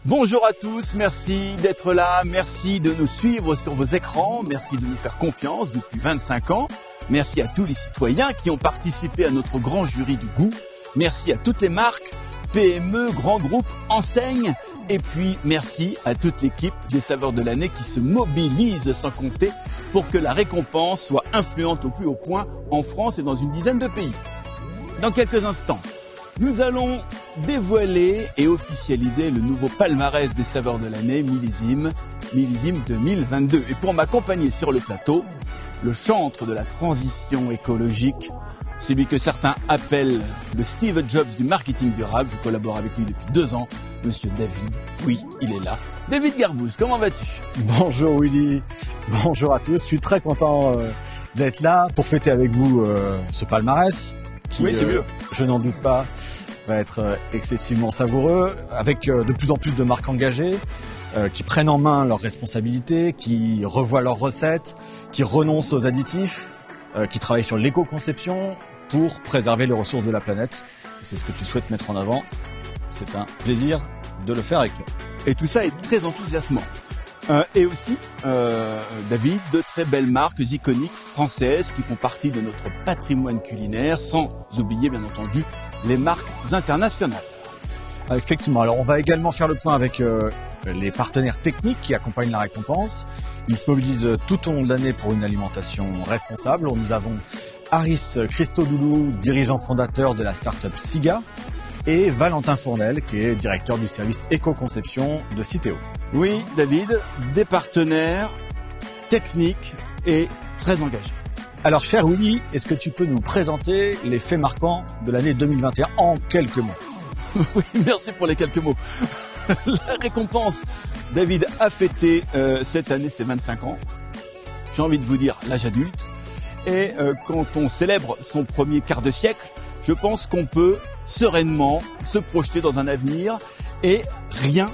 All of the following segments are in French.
Bonjour à tous, merci d'être là, merci de nous suivre sur vos écrans, merci de nous faire confiance depuis 25 ans, merci à tous les citoyens qui ont participé à notre grand jury du goût, merci à toutes les marques, PME, grands groupes, enseignes, et puis merci à toute l'équipe des Saveurs de l'année qui se mobilise sans compter pour que la récompense soit influente au plus haut point en France et dans une dizaine de pays. Dans quelques instants, nous allons dévoiler et officialiser le nouveau palmarès des Saveurs de l'année millésime 2022. Et pour m'accompagner sur le plateau, le chantre de la transition écologique, celui que certains appellent le Steve Jobs du marketing durable. Je collabore avec lui depuis 2 ans, Monsieur David. Oui, il est là. David Garbouze, comment vas-tu? Bonjour Willy, bonjour à tous. Je suis très content d'être là pour fêter avec vous ce palmarès. Qui, oui, c'est mieux. Je n'en doute pas, va être excessivement savoureux, avec de plus en plus de marques engagées, qui prennent en main leurs responsabilités, qui revoient leurs recettes, qui renoncent aux additifs, qui travaillent sur l'éco-conception pour préserver les ressources de la planète. Et c'est ce que tu souhaites mettre en avant. C'est un plaisir de le faire avec toi. Et tout ça est très enthousiasmant. Et aussi, David, de très belles marques iconiques françaises qui font partie de notre patrimoine culinaire, sans oublier bien entendu les marques internationales. Effectivement, alors on va également faire le point avec les partenaires techniques qui accompagnent la récompense. Ils se mobilisent tout au long de l'année pour une alimentation responsable. Nous avons Aris Christodoulou, dirigeant fondateur de la start-up SIGA, et Valentin Fournel, qui est directeur du service éco-conception de Citeo. Oui, David, des partenaires techniques et très engagés. Alors, cher Willy, est-ce que tu peux nous présenter les faits marquants de l'année 2021 en quelques mots? Oui, merci pour les quelques mots. La récompense, David, a fêté cette année ses 25 ans. J'ai envie de vous dire l'âge adulte. Et quand on célèbre son premier quart de siècle, je pense qu'on peut sereinement se projeter dans un avenir et rien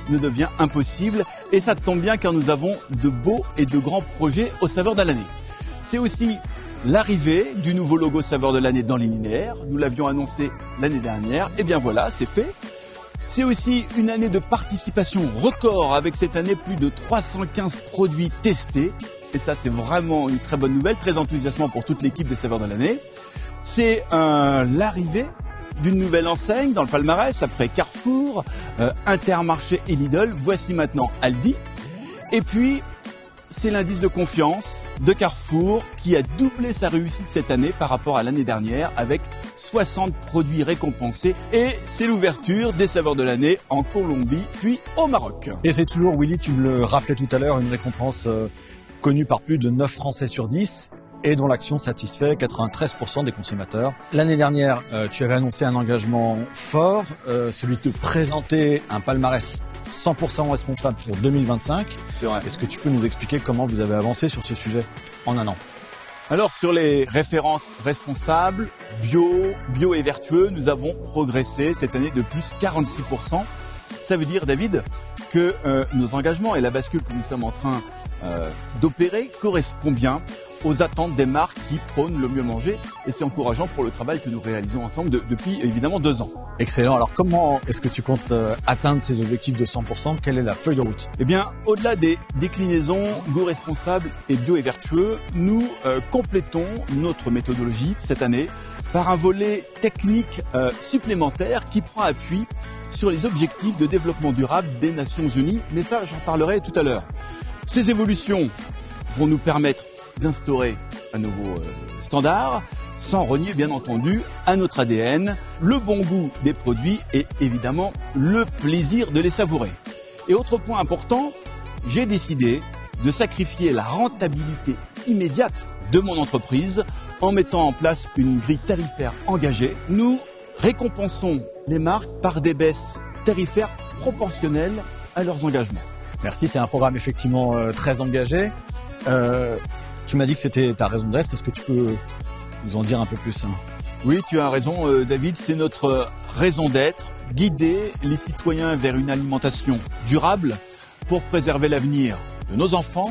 ne devient impossible. Et ça tombe bien car nous avons de beaux et de grands projets aux Saveurs de l'année. C'est aussi l'arrivée du nouveau logo Saveurs de l'année dans les linéaires. Nous l'avions annoncé l'année dernière. Et bien voilà, c'est fait. C'est aussi une année de participation record avec cette année plus de 315 produits testés. Et ça, c'est vraiment une très bonne nouvelle, très enthousiasmant pour toute l'équipe des Saveurs de l'année. C'est l'arrivée d'une nouvelle enseigne dans le palmarès après Carrefour, Intermarché et Lidl. Voici maintenant Aldi. Et puis, c'est l'indice de confiance de Carrefour qui a doublé sa réussite cette année par rapport à l'année dernière avec 60 produits récompensés. Et c'est l'ouverture des Saveurs de l'année en Colombie puis au Maroc. Et c'est toujours, Willy, tu me le rappelais tout à l'heure, une récompense connue par plus de 9 Français sur 10. Et dont l'action satisfait 93% des consommateurs. L'année dernière, tu avais annoncé un engagement fort, celui de présenter un palmarès 100% responsable pour 2025. C'est vrai. Est-ce que tu peux nous expliquer comment vous avez avancé sur ce sujet en un an? Alors sur les références responsables, bio et vertueux, nous avons progressé cette année de plus 46%. Ça veut dire, David, que nos engagements et la bascule que nous sommes en train d'opérer correspond bien aux attentes des marques qui prônent le mieux manger. Et c'est encourageant pour le travail que nous réalisons ensemble depuis évidemment 2 ans. Excellent. Alors comment est-ce que tu comptes atteindre ces objectifs de 100%? Quelle est la feuille de route? Eh bien, au-delà des déclinaisons goût responsable et bio et vertueux, nous complétons notre méthodologie cette année par un volet technique supplémentaire qui prend appui sur les objectifs de développement durable des Nations Unies. Mais ça, j'en parlerai tout à l'heure. Ces évolutions vont nous permettre d'instaurer un nouveau standard, sans renier bien entendu à notre ADN, le bon goût des produits et évidemment le plaisir de les savourer. Et autre point important, j'ai décidé de sacrifier la rentabilité immédiate de mon entreprise en mettant en place une grille tarifaire engagée. Nous récompensons les marques par des baisses tarifaires proportionnelles à leurs engagements. Merci, c'est un programme effectivement très engagé. Tu m'as dit que c'était ta raison d'être. Est-ce que tu peux nous en dire un peu plus? Oui, tu as raison, David. C'est notre raison d'être, guider les citoyens vers une alimentation durable pour préserver l'avenir de nos enfants,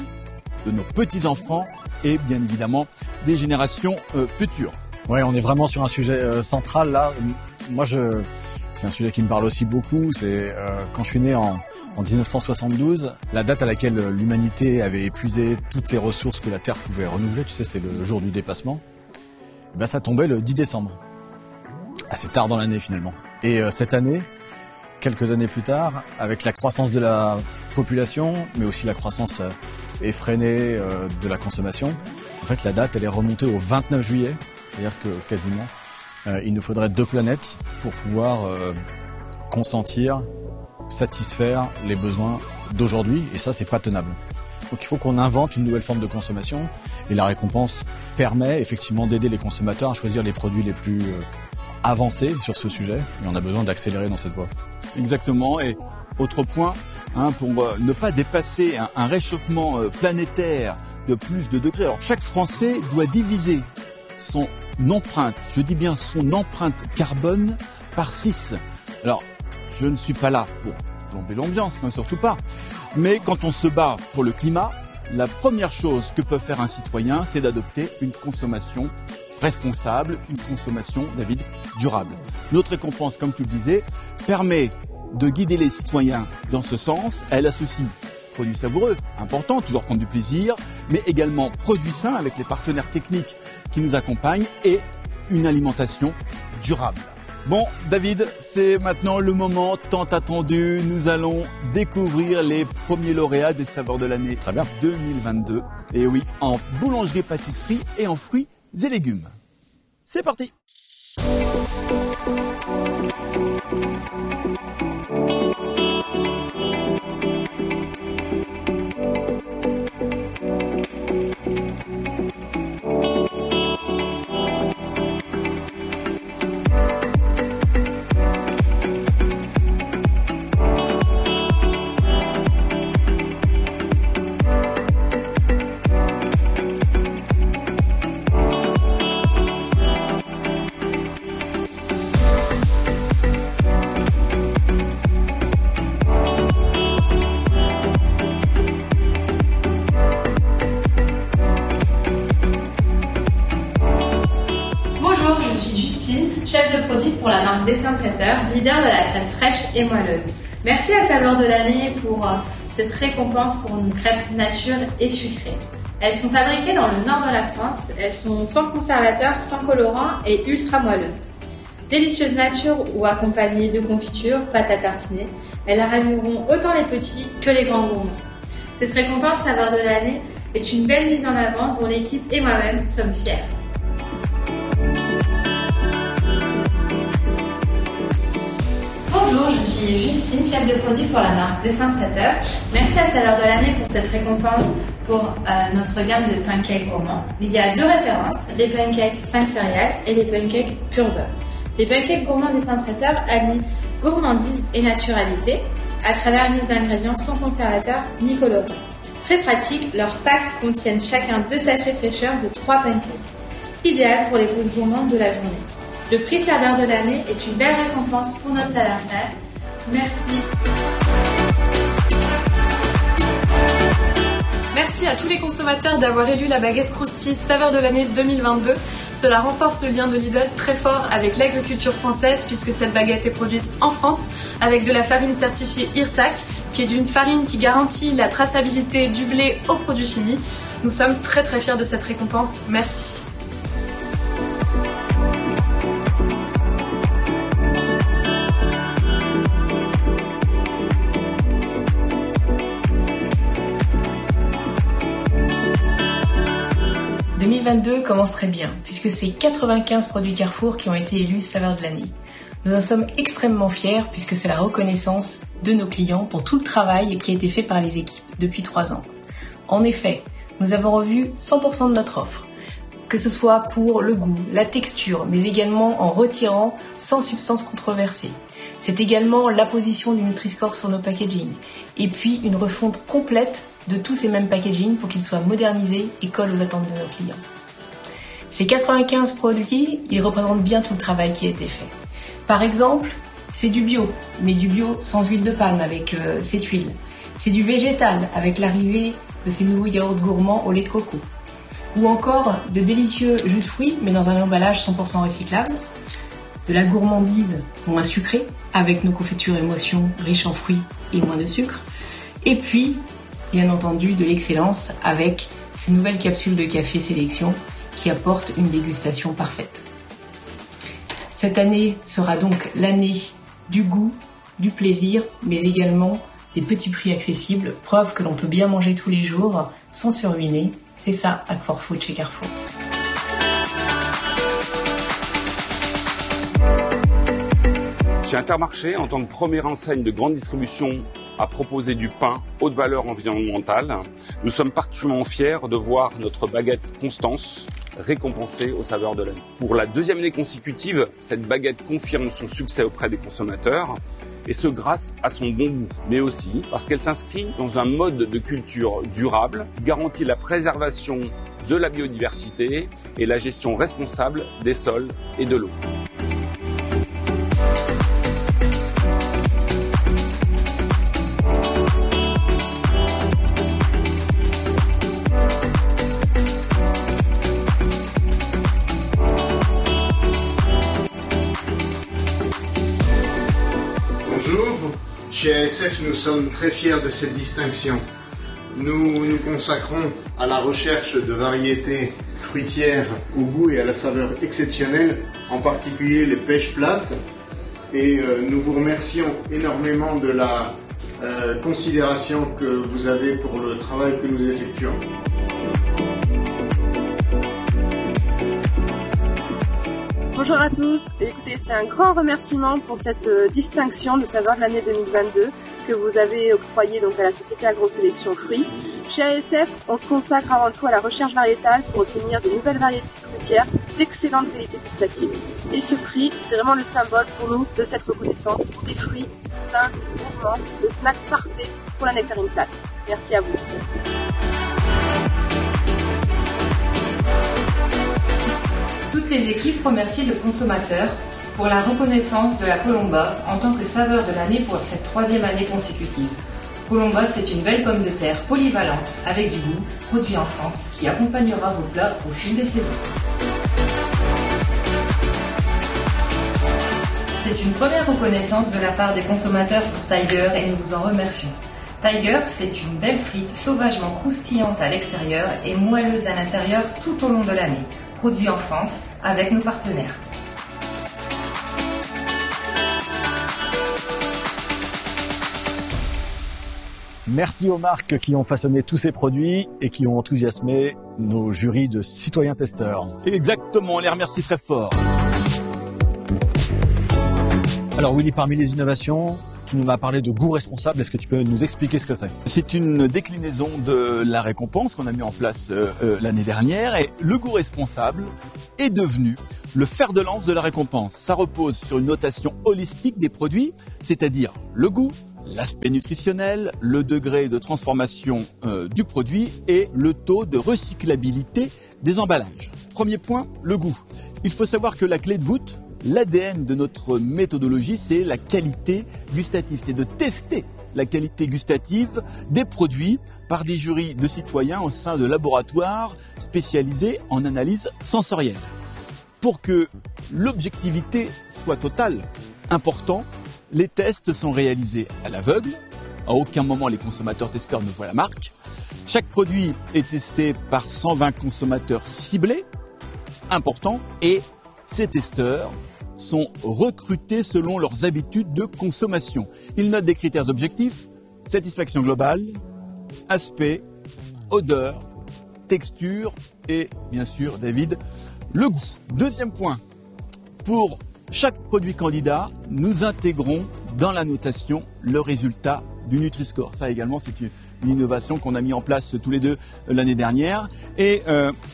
de nos petits-enfants et bien évidemment des générations futures. Oui, on est vraiment sur un sujet central là. moi, c'est un sujet qui me parle aussi beaucoup. C'est quand je suis né en 1972, la date à laquelle l'humanité avait épuisé toutes les ressources que la Terre pouvait renouveler, tu sais, c'est le jour du dépassement. Et ben, ça tombait le 10 décembre. Assez tard dans l'année finalement. Et cette année, quelques années plus tard, avec la croissance de la population, mais aussi la croissance effrénée de la consommation, en fait, la date, elle est remontée au 29 juillet. C'est-à-dire que quasiment, il nous faudrait 2 planètes pour pouvoir consentir, satisfaire les besoins d'aujourd'hui. Et ça, c'est pas tenable. Donc il faut qu'on invente une nouvelle forme de consommation. Et la récompense permet effectivement d'aider les consommateurs à choisir les produits les plus avancés sur ce sujet. Et on a besoin d'accélérer dans cette voie. Exactement. Et autre point, pour ne pas dépasser un réchauffement planétaire de plus de degrés. Alors chaque Français doit diviser son empreinte, je dis bien son empreinte carbone par 6. Alors, je ne suis pas là pour plomber l'ambiance, hein, surtout pas. Mais quand on se bat pour le climat, la première chose que peut faire un citoyen, c'est d'adopter une consommation responsable, une consommation, David, durable. Notre récompense, comme tu le disais, permet de guider les citoyens dans ce sens. Elle associe produits savoureux, important, toujours prendre du plaisir, mais également produits sains avec les partenaires techniques qui nous accompagnent et une alimentation durable. Bon, David, c'est maintenant le moment tant attendu. Nous allons découvrir les premiers lauréats des saveurs de l'année 2022. Et oui, en boulangerie, pâtisserie et en fruits et légumes. C'est parti! Chef de produit pour la marque Dessin Traiteur, leader de la crêpe fraîche et moelleuse. Merci à Saveurs de l'année pour cette récompense pour une crêpe nature et sucrée. Elles sont fabriquées dans le nord de la France, elles sont sans conservateur, sans colorant et ultra moelleuses. Délicieuses nature ou accompagnées de confiture, pâte à tartiner, elles raviront autant les petits que les grands gourmands. Cette récompense Saveurs de l'année est une belle mise en avant dont l'équipe et moi-même sommes fiers. Bonjour, je suis Justine, chef de produit pour la marque Dessin Traiteur. Merci à Saveurs de l'année pour cette récompense pour notre gamme de pancakes gourmands. Il y a 2 références, les pancakes 5 céréales et les pancakes pur beurre. Les pancakes gourmands Dessin Traiteur allient gourmandise et naturalité à travers une liste d'ingrédients sans conservateur ni colorant. Très pratique, leurs packs contiennent chacun 2 sachets fraîcheur de 3 pancakes. Idéal pour les pauses gourmandes de la journée. Le prix Saveurs de l'année est une belle récompense pour notre savoir-faire. Merci. Merci à tous les consommateurs d'avoir élu la baguette Crousty Saveur de l'année 2022. Cela renforce le lien de Lidl très fort avec l'agriculture française puisque cette baguette est produite en France avec de la farine certifiée IRTAC qui est d'une farine qui garantit la traçabilité du blé au produit fini. Nous sommes très fiers de cette récompense. Merci. « 2022 commence très bien, puisque c'est 95 produits Carrefour qui ont été élus saveurs de l'année. Nous en sommes extrêmement fiers, puisque c'est la reconnaissance de nos clients pour tout le travail qui a été fait par les équipes depuis 3 ans. En effet, nous avons revu 100% de notre offre, que ce soit pour le goût, la texture, mais également en retirant 100 substances controversées. C'est également la position du Nutri-Score sur nos packaging, et puis une refonte complète de tous ces mêmes packaging pour qu'ils soient modernisés et collent aux attentes de nos clients. Ces 95 produits, ils représentent bien tout le travail qui a été fait. Par exemple, c'est du bio, mais du bio sans huile de palme avec cette huile. C'est du végétal avec l'arrivée de ces nouveaux yaourts gourmands au lait de coco. Ou encore de délicieux jus de fruits, mais dans un emballage 100% recyclable. de la gourmandise moins sucrée, avec nos confitures émotions riches en fruits et moins de sucre. Et puis, bien entendu, de l'excellence avec ces nouvelles capsules de café sélection qui apportent une dégustation parfaite. Cette année sera donc l'année du goût, du plaisir, mais également des petits prix accessibles, preuve que l'on peut bien manger tous les jours sans se ruiner. C'est ça, Agfor Food chez Carrefour. Chez Intermarché, en tant que première enseigne de grande distribution à proposer du pain haute valeur environnementale, nous sommes particulièrement fiers de voir notre baguette Constance récompensée aux saveurs de l'année. Pour la deuxième année consécutive, cette baguette confirme son succès auprès des consommateurs, et ce grâce à son bon goût, mais aussi parce qu'elle s'inscrit dans un mode de culture durable qui garantit la préservation de la biodiversité et la gestion responsable des sols et de l'eau. Chez ASF, nous sommes très fiers de cette distinction. Nous nous consacrons à la recherche de variétés fruitières au goût et à la saveur exceptionnelle, en particulier les pêches plates. Et nous vous remercions énormément de la considération que vous avez pour le travail que nous effectuons. Bonjour à tous, écoutez, c'est un grand remerciement pour cette distinction de saveur de l'année 2022 que vous avez octroyée donc à la Société Agro-Sélection Fruits. Chez ASF, on se consacre avant tout à la recherche variétale pour obtenir de nouvelles variétés fruitières d'excellente qualité gustative. Et ce prix, c'est vraiment le symbole pour nous de cette reconnaissance pour des fruits sains, gourmands, le snack parfait pour la nectarine plate. Merci à vous. Toutes les équipes remercient le consommateur pour la reconnaissance de la Colomba en tant que saveur de l'année pour cette troisième année consécutive. Colomba, c'est une belle pomme de terre polyvalente avec du goût, produit en France, qui accompagnera vos plats au fil des saisons. C'est une première reconnaissance de la part des consommateurs pour Tiger et nous vous en remercions. Tiger, c'est une belle frite sauvagement croustillante à l'extérieur et moelleuse à l'intérieur tout au long de l'année. Produit en France avec nos partenaires. Merci aux marques qui ont façonné tous ces produits et qui ont enthousiasmé nos jurys de citoyens testeurs. Exactement, on les remercie très fort. Alors Willy, parmi les innovations, tu nous as parlé de goût responsable. Est-ce que tu peux nous expliquer ce que c'est? C'est une déclinaison de la récompense qu'on a mis en place l'année dernière. Et le goût responsable est devenu le fer de lance de la récompense. Ça repose sur une notation holistique des produits, c'est-à-dire le goût, l'aspect nutritionnel, le degré de transformation du produit et le taux de recyclabilité des emballages. Premier point, le goût. Il faut savoir que la clé de voûte, l'ADN de notre méthodologie, c'est la qualité gustative. C'est de tester la qualité gustative des produits par des jurys de citoyens au sein de laboratoires spécialisés en analyse sensorielle. Pour que l'objectivité soit totale, important, les tests sont réalisés à l'aveugle. À aucun moment les consommateurs testeurs ne voient la marque. Chaque produit est testé par 120 consommateurs ciblés, important, et ces testeurs sont recrutés selon leurs habitudes de consommation. Ils notent des critères objectifs, satisfaction globale, aspect, odeur, texture et bien sûr, David, le goût. Deuxième point, pour chaque produit candidat, nous intégrons dans la notation le résultat du Nutri-Score. Ça également, c'est une innovation qu'on a mis en place tous les deux l'année dernière. Et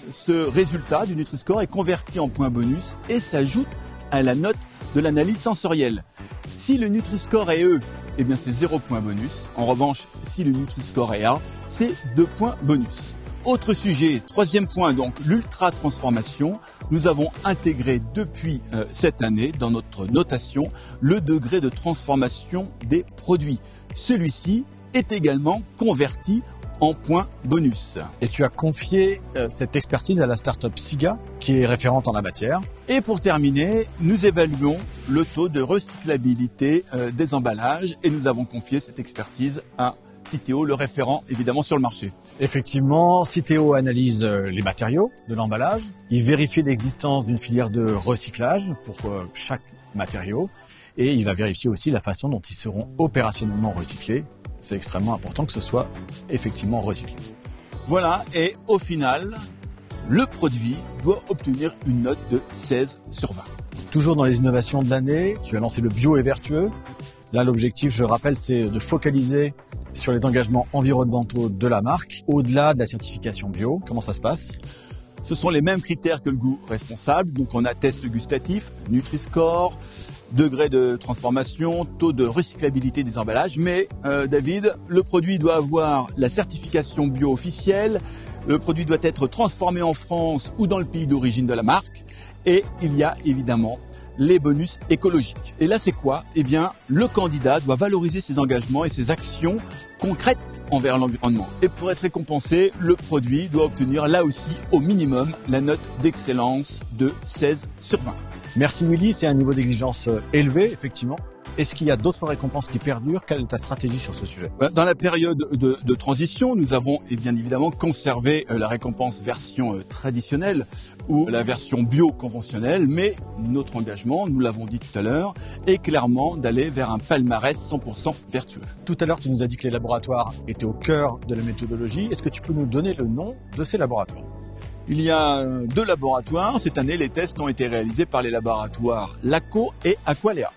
ce résultat du Nutri-Score est converti en points bonus et s'ajoute à la note de l'analyse sensorielle. Si le Nutri-Score est E, eh bien c'est 0 points bonus. En revanche, si le Nutri-Score est A, c'est 2 points bonus. Autre sujet, troisième point, donc l'ultra-transformation. Nous avons intégré depuis cette année dans notre notation le degré de transformation des produits. Celui-ci est également converti en points bonus. Et tu as confié cette expertise à la start-up SIGA, qui est référente en la matière. Et pour terminer, nous évaluons le taux de recyclabilité des emballages et nous avons confié cette expertise à Citeo, le référent évidemment sur le marché. Effectivement, Citeo analyse les matériaux de l'emballage. Il vérifie l'existence d'une filière de recyclage pour chaque matériau. Et il va vérifier aussi la façon dont ils seront opérationnellement recyclés. C'est extrêmement important que ce soit effectivement recyclé. Voilà, et au final, le produit doit obtenir une note de 16 sur 20. Toujours dans les innovations de l'année, tu as lancé le bio et vertueux. Là, l'objectif, je rappelle, c'est de focaliser sur les engagements environnementaux de la marque, au-delà de la certification bio. Comment ça se passe ? Ce sont les mêmes critères que le goût responsable. Donc on a test gustatif, Nutri-Score, degré de transformation, taux de recyclabilité des emballages. Mais David, le produit doit avoir la certification bio officielle. Le produit doit être transformé en France ou dans le pays d'origine de la marque. Et il y a évidemment les bonus écologiques. Et là, c'est quoi ? Eh bien, le candidat doit valoriser ses engagements et ses actions concrètes envers l'environnement. Et pour être récompensé, le produit doit obtenir là aussi au minimum la note d'excellence de 16 sur 20. Merci Willy, c'est un niveau d'exigence élevé, effectivement. Est-ce qu'il y a d'autres récompenses qui perdurent ? Quelle est ta stratégie sur ce sujet ? Dans la période de transition, nous avons bien évidemment conservé la récompense version traditionnelle ou la version bio conventionnelle, mais notre engagement, nous l'avons dit tout à l'heure, est clairement d'aller vers un palmarès 100% vertueux. Tout à l'heure, tu nous as dit que les laboratoires étaient au cœur de la méthodologie. Est-ce que tu peux nous donner le nom de ces laboratoires ? Il y a 2 laboratoires. Cette année, les tests ont été réalisés par les laboratoires LACO et Aqualea.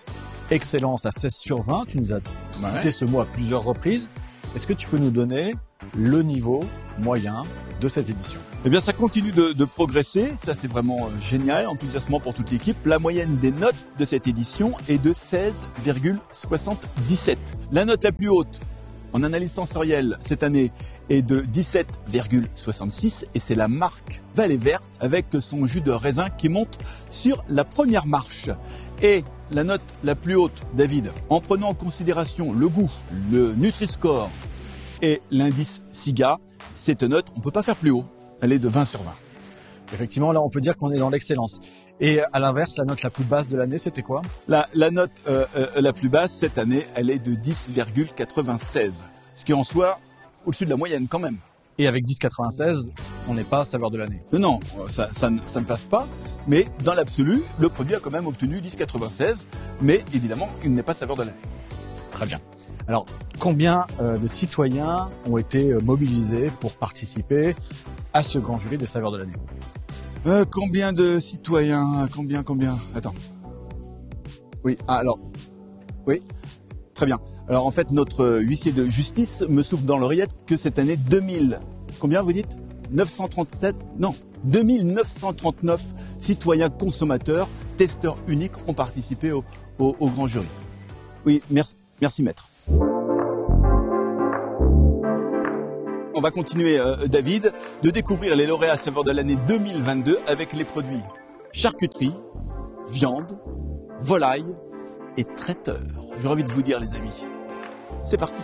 Excellence à 16 sur 20, tu nous as cité ce mot à plusieurs reprises. Est-ce que tu peux nous donner le niveau moyen de cette édition ? Eh bien, ça continue de progresser. Ça, c'est vraiment génial, enthousiasmant pour toute l'équipe. La moyenne des notes de cette édition est de 16,77. La note la plus haute en analyse sensorielle cette année est de 17,66 et c'est la marque Vallée Verte avec son jus de raisin qui monte sur la première marche. Et la note la plus haute, David, en prenant en considération le goût, le Nutri-Score et l'indice SIGA, cette note, on ne peut pas faire plus haut. Elle est de 20 sur 20. Effectivement, là, on peut dire qu'on est dans l'excellence. Et à l'inverse, la note la plus basse de l'année, c'était quoi ? La note la plus basse cette année, elle est de 10,96. Ce qui en soit au-dessus de la moyenne quand même. Et avec 10,96, on n'est pas saveur de l'année. Non, ça ne passe pas. Mais dans l'absolu, le produit a quand même obtenu 10,96. Mais évidemment, il n'est pas saveur de l'année. Très bien. Alors, combien de citoyens ont été mobilisés pour participer à ce grand jury des saveurs de l'année ? Combien de citoyens ? Combien ? Attends. Oui, alors... Oui, très bien. Alors en fait, notre huissier de justice me souffle dans l'oreillette que cette année, 2000... Combien vous dites ? 937 ? Non, 2939 citoyens consommateurs, testeurs uniques ont participé au grand jury. Oui, merci maître. On va continuer, David, de découvrir les lauréats saveurs de l'année 2022 avec les produits charcuterie, viande, volaille et traiteur. J'ai envie de vous dire, les amis, c'est parti.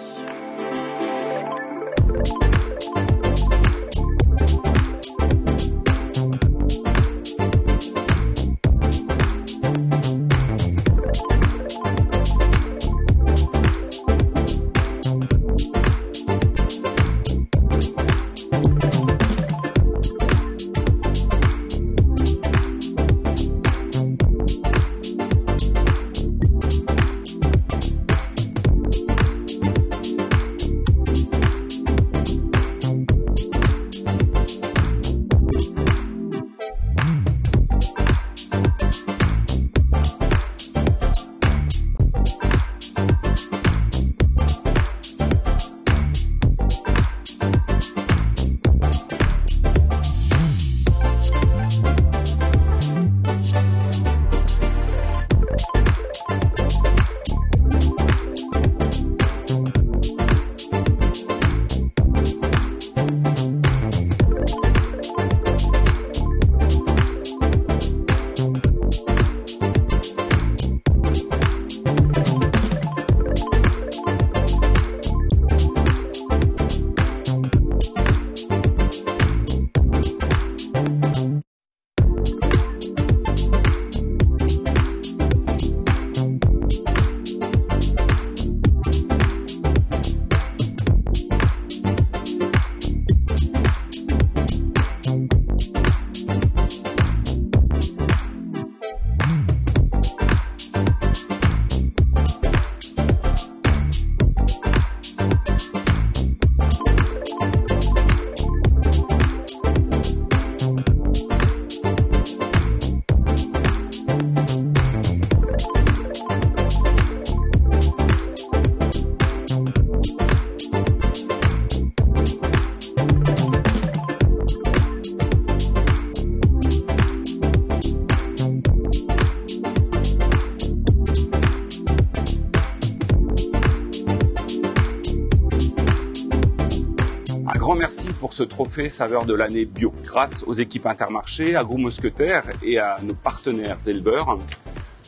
remercie pour ce trophée saveur de l'année bio. Grâce aux équipes Intermarché, à Gros Mousquetaires et à nos partenaires éleveurs,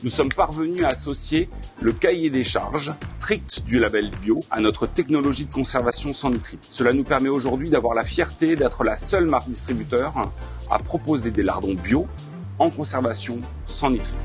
nous sommes parvenus à associer le cahier des charges strict du label bio à notre technologie de conservation sans nitrite. Cela nous permet aujourd'hui d'avoir la fierté d'être la seule marque distributeur à proposer des lardons bio en conservation sans nitrite.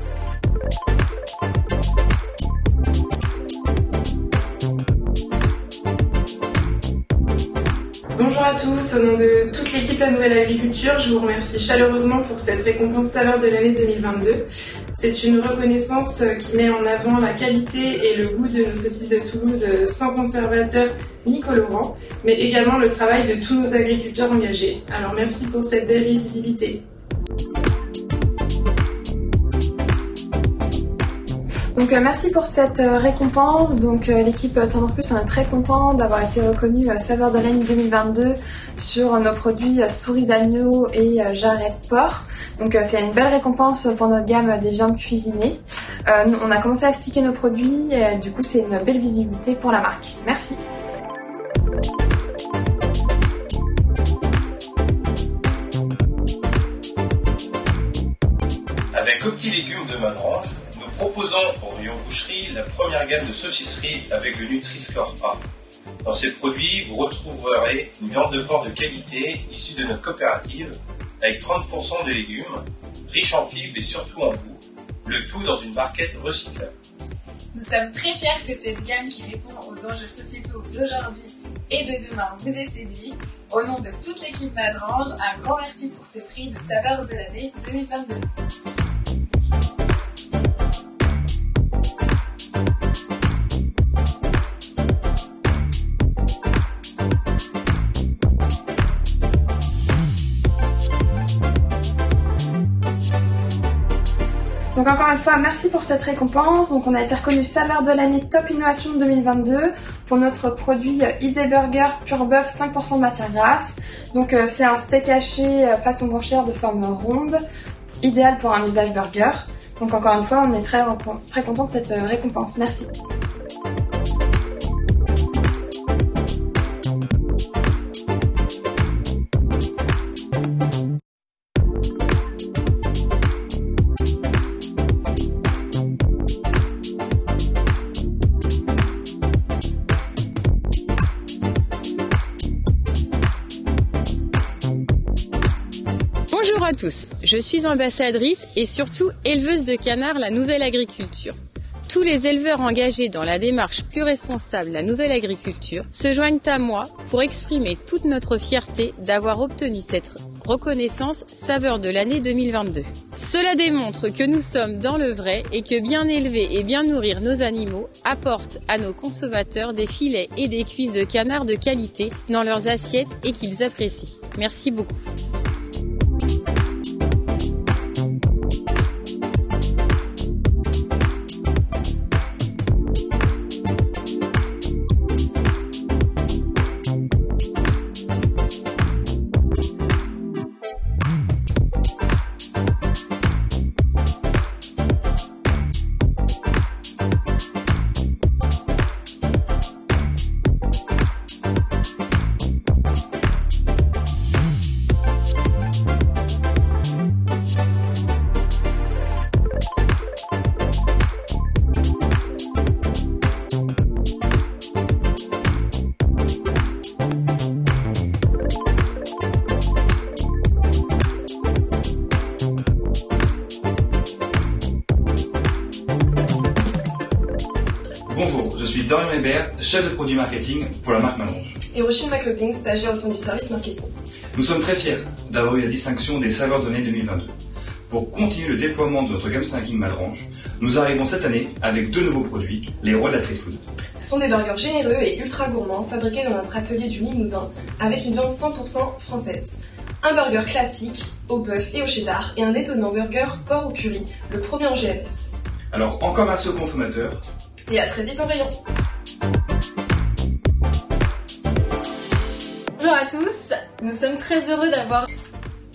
Bonjour à tous, au nom de toute l'équipe La Nouvelle Agriculture, je vous remercie chaleureusement pour cette récompense saveur de l'année 2022. C'est une reconnaissance qui met en avant la qualité et le goût de nos saucisses de Toulouse sans conservateur ni colorant, mais également le travail de tous nos agriculteurs engagés. Alors merci pour cette belle visibilité. Donc merci pour cette récompense. Donc l'équipe Tendre Plus, on est très content d'avoir été reconnue saveur de l'année 2022 sur nos produits souris d'agneau et jarret de porc. Donc c'est une belle récompense pour notre gamme des viandes cuisinées. On a commencé à sticker nos produits, et, du coup c'est une belle visibilité pour la marque. Merci. Avec Opti-Légumes de Madrange, nous proposons au rayon boucherie la première gamme de saucisserie avec le Nutri-Score A. Dans ces produits, vous retrouverez une viande de porc de qualité issue de notre coopérative avec 30% de légumes, riche en fibres et surtout en goût, le tout dans une barquette recyclable. Nous sommes très fiers que cette gamme qui répond aux enjeux sociétaux d'aujourd'hui et de demain vous ait séduit. Au nom de toute l'équipe Madrange, un grand merci pour ce prix de saveur de l'année 2022. Donc encore une fois, merci pour cette récompense. Donc on a été reconnu saveur de l'année Top Innovation 2022 pour notre produit Idée Burger Pur Bœuf 5% de matière grasse. Donc c'est un steak haché façon brochette de forme ronde, idéal pour un usage burger. Donc encore une fois, on est très content de cette récompense. Merci. Bonjour à tous, je suis ambassadrice et surtout éleveuse de canards La Nouvelle Agriculture. Tous les éleveurs engagés dans la démarche plus responsable La Nouvelle Agriculture se joignent à moi pour exprimer toute notre fierté d'avoir obtenu cette reconnaissance saveur de l'année 2022. Cela démontre que nous sommes dans le vrai et que bien élever et bien nourrir nos animaux apporte à nos consommateurs des filets et des cuisses de canard de qualité dans leurs assiettes et qu'ils apprécient. Merci beaucoup. Bonjour, je suis Dorian Hébert, chef de produit marketing pour la marque Madrange. Et Rochelle McLaughlin, stagiaire au sein du service marketing. Nous sommes très fiers d'avoir eu la distinction des saveurs de l'année 2022. Pour continuer le déploiement de notre gamme snacking Madrange, nous arrivons cette année avec deux nouveaux produits, les rois de la street food. Ce sont des burgers généreux et ultra gourmands fabriqués dans notre atelier du Limousin avec une viande 100% française. Un burger classique, au bœuf et au cheddar et un étonnant burger porc au curry, le premier en GMS. Alors encore merci aux consommateurs. Et à très vite en rayon. Bonjour à tous, nous sommes très heureux d'avoir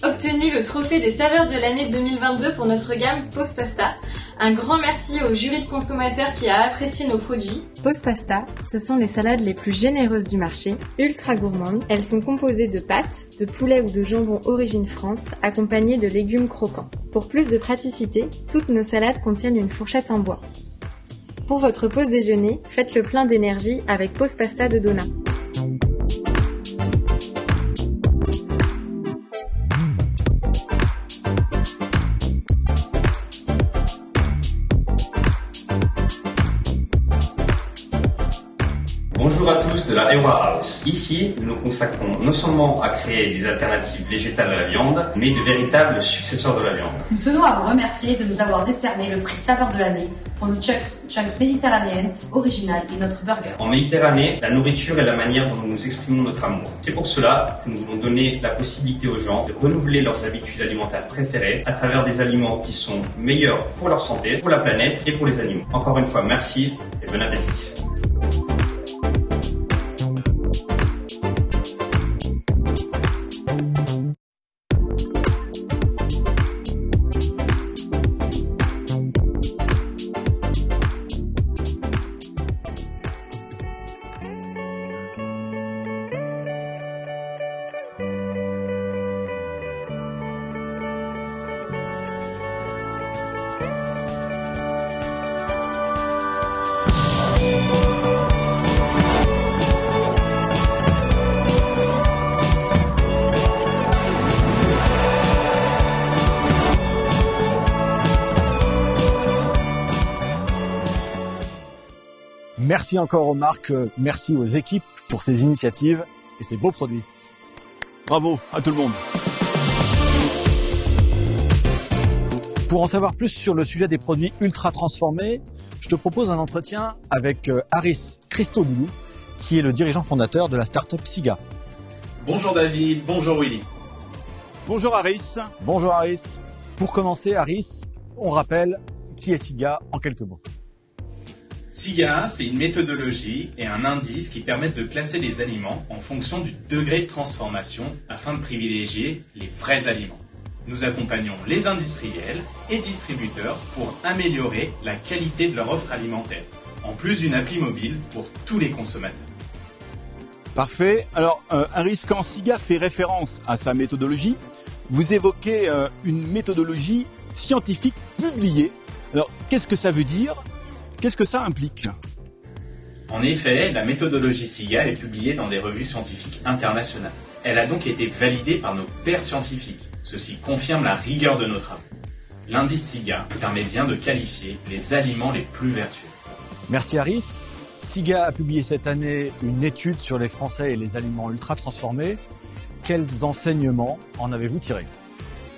obtenu le trophée des saveurs de l'année 2022 pour notre gamme Pause Pasta Un grand merci au jury de consommateurs qui a apprécié nos produits. Pause Pasta, ce sont les salades les plus généreuses du marché, ultra gourmandes. Elles sont composées de pâtes, de poulet ou de jambon origine France, accompagnées de légumes croquants. Pour plus de praticité, toutes nos salades contiennent une fourchette en bois. Pour votre pause déjeuner, faites le plein d'énergie avec Pause Pasta de Donna. Bonjour à tous de la Ewa House. Ici, nous nous consacrons non seulement à créer des alternatives végétales à la viande, mais de véritables successeurs de la viande. Nous tenons à vous remercier de nous avoir décerné le prix Saveur de l'année pour nos chunks méditerranéennes originales et notre burger. En Méditerranée, la nourriture est la manière dont nous exprimons notre amour. C'est pour cela que nous voulons donner la possibilité aux gens de renouveler leurs habitudes alimentaires préférées à travers des aliments qui sont meilleurs pour leur santé, pour la planète et pour les animaux. Encore une fois, merci et bon appétit. Merci encore aux marques, merci aux équipes pour ces initiatives et ces beaux produits. Bravo à tout le monde. Pour en savoir plus sur le sujet des produits ultra transformés, je te propose un entretien avec Haris Christodoulou, qui est le dirigeant fondateur de la start-up SIGA. Bonjour David, bonjour Willy. Bonjour Haris. Bonjour Haris. Pour commencer, Haris, on rappelle qui est SIGA en quelques mots. SIGA, c'est une méthodologie et un indice qui permettent de classer les aliments en fonction du degré de transformation afin de privilégier les vrais aliments. Nous accompagnons les industriels et distributeurs pour améliorer la qualité de leur offre alimentaire, en plus d'une appli mobile pour tous les consommateurs. Parfait. Alors, Haris, quand SIGA fait référence à sa méthodologie, vous évoquez une méthodologie scientifique publiée. Alors, qu'est-ce que ça veut dire ? Qu'est-ce que ça implique ? En effet, la méthodologie SIGA est publiée dans des revues scientifiques internationales. Elle a donc été validée par nos pairs scientifiques. Ceci confirme la rigueur de nos travaux. L'indice SIGA permet bien de qualifier les aliments les plus vertueux. Merci Haris. SIGA a publié cette année une étude sur les Français et les aliments ultra transformés. Quels enseignements en avez-vous tiré ?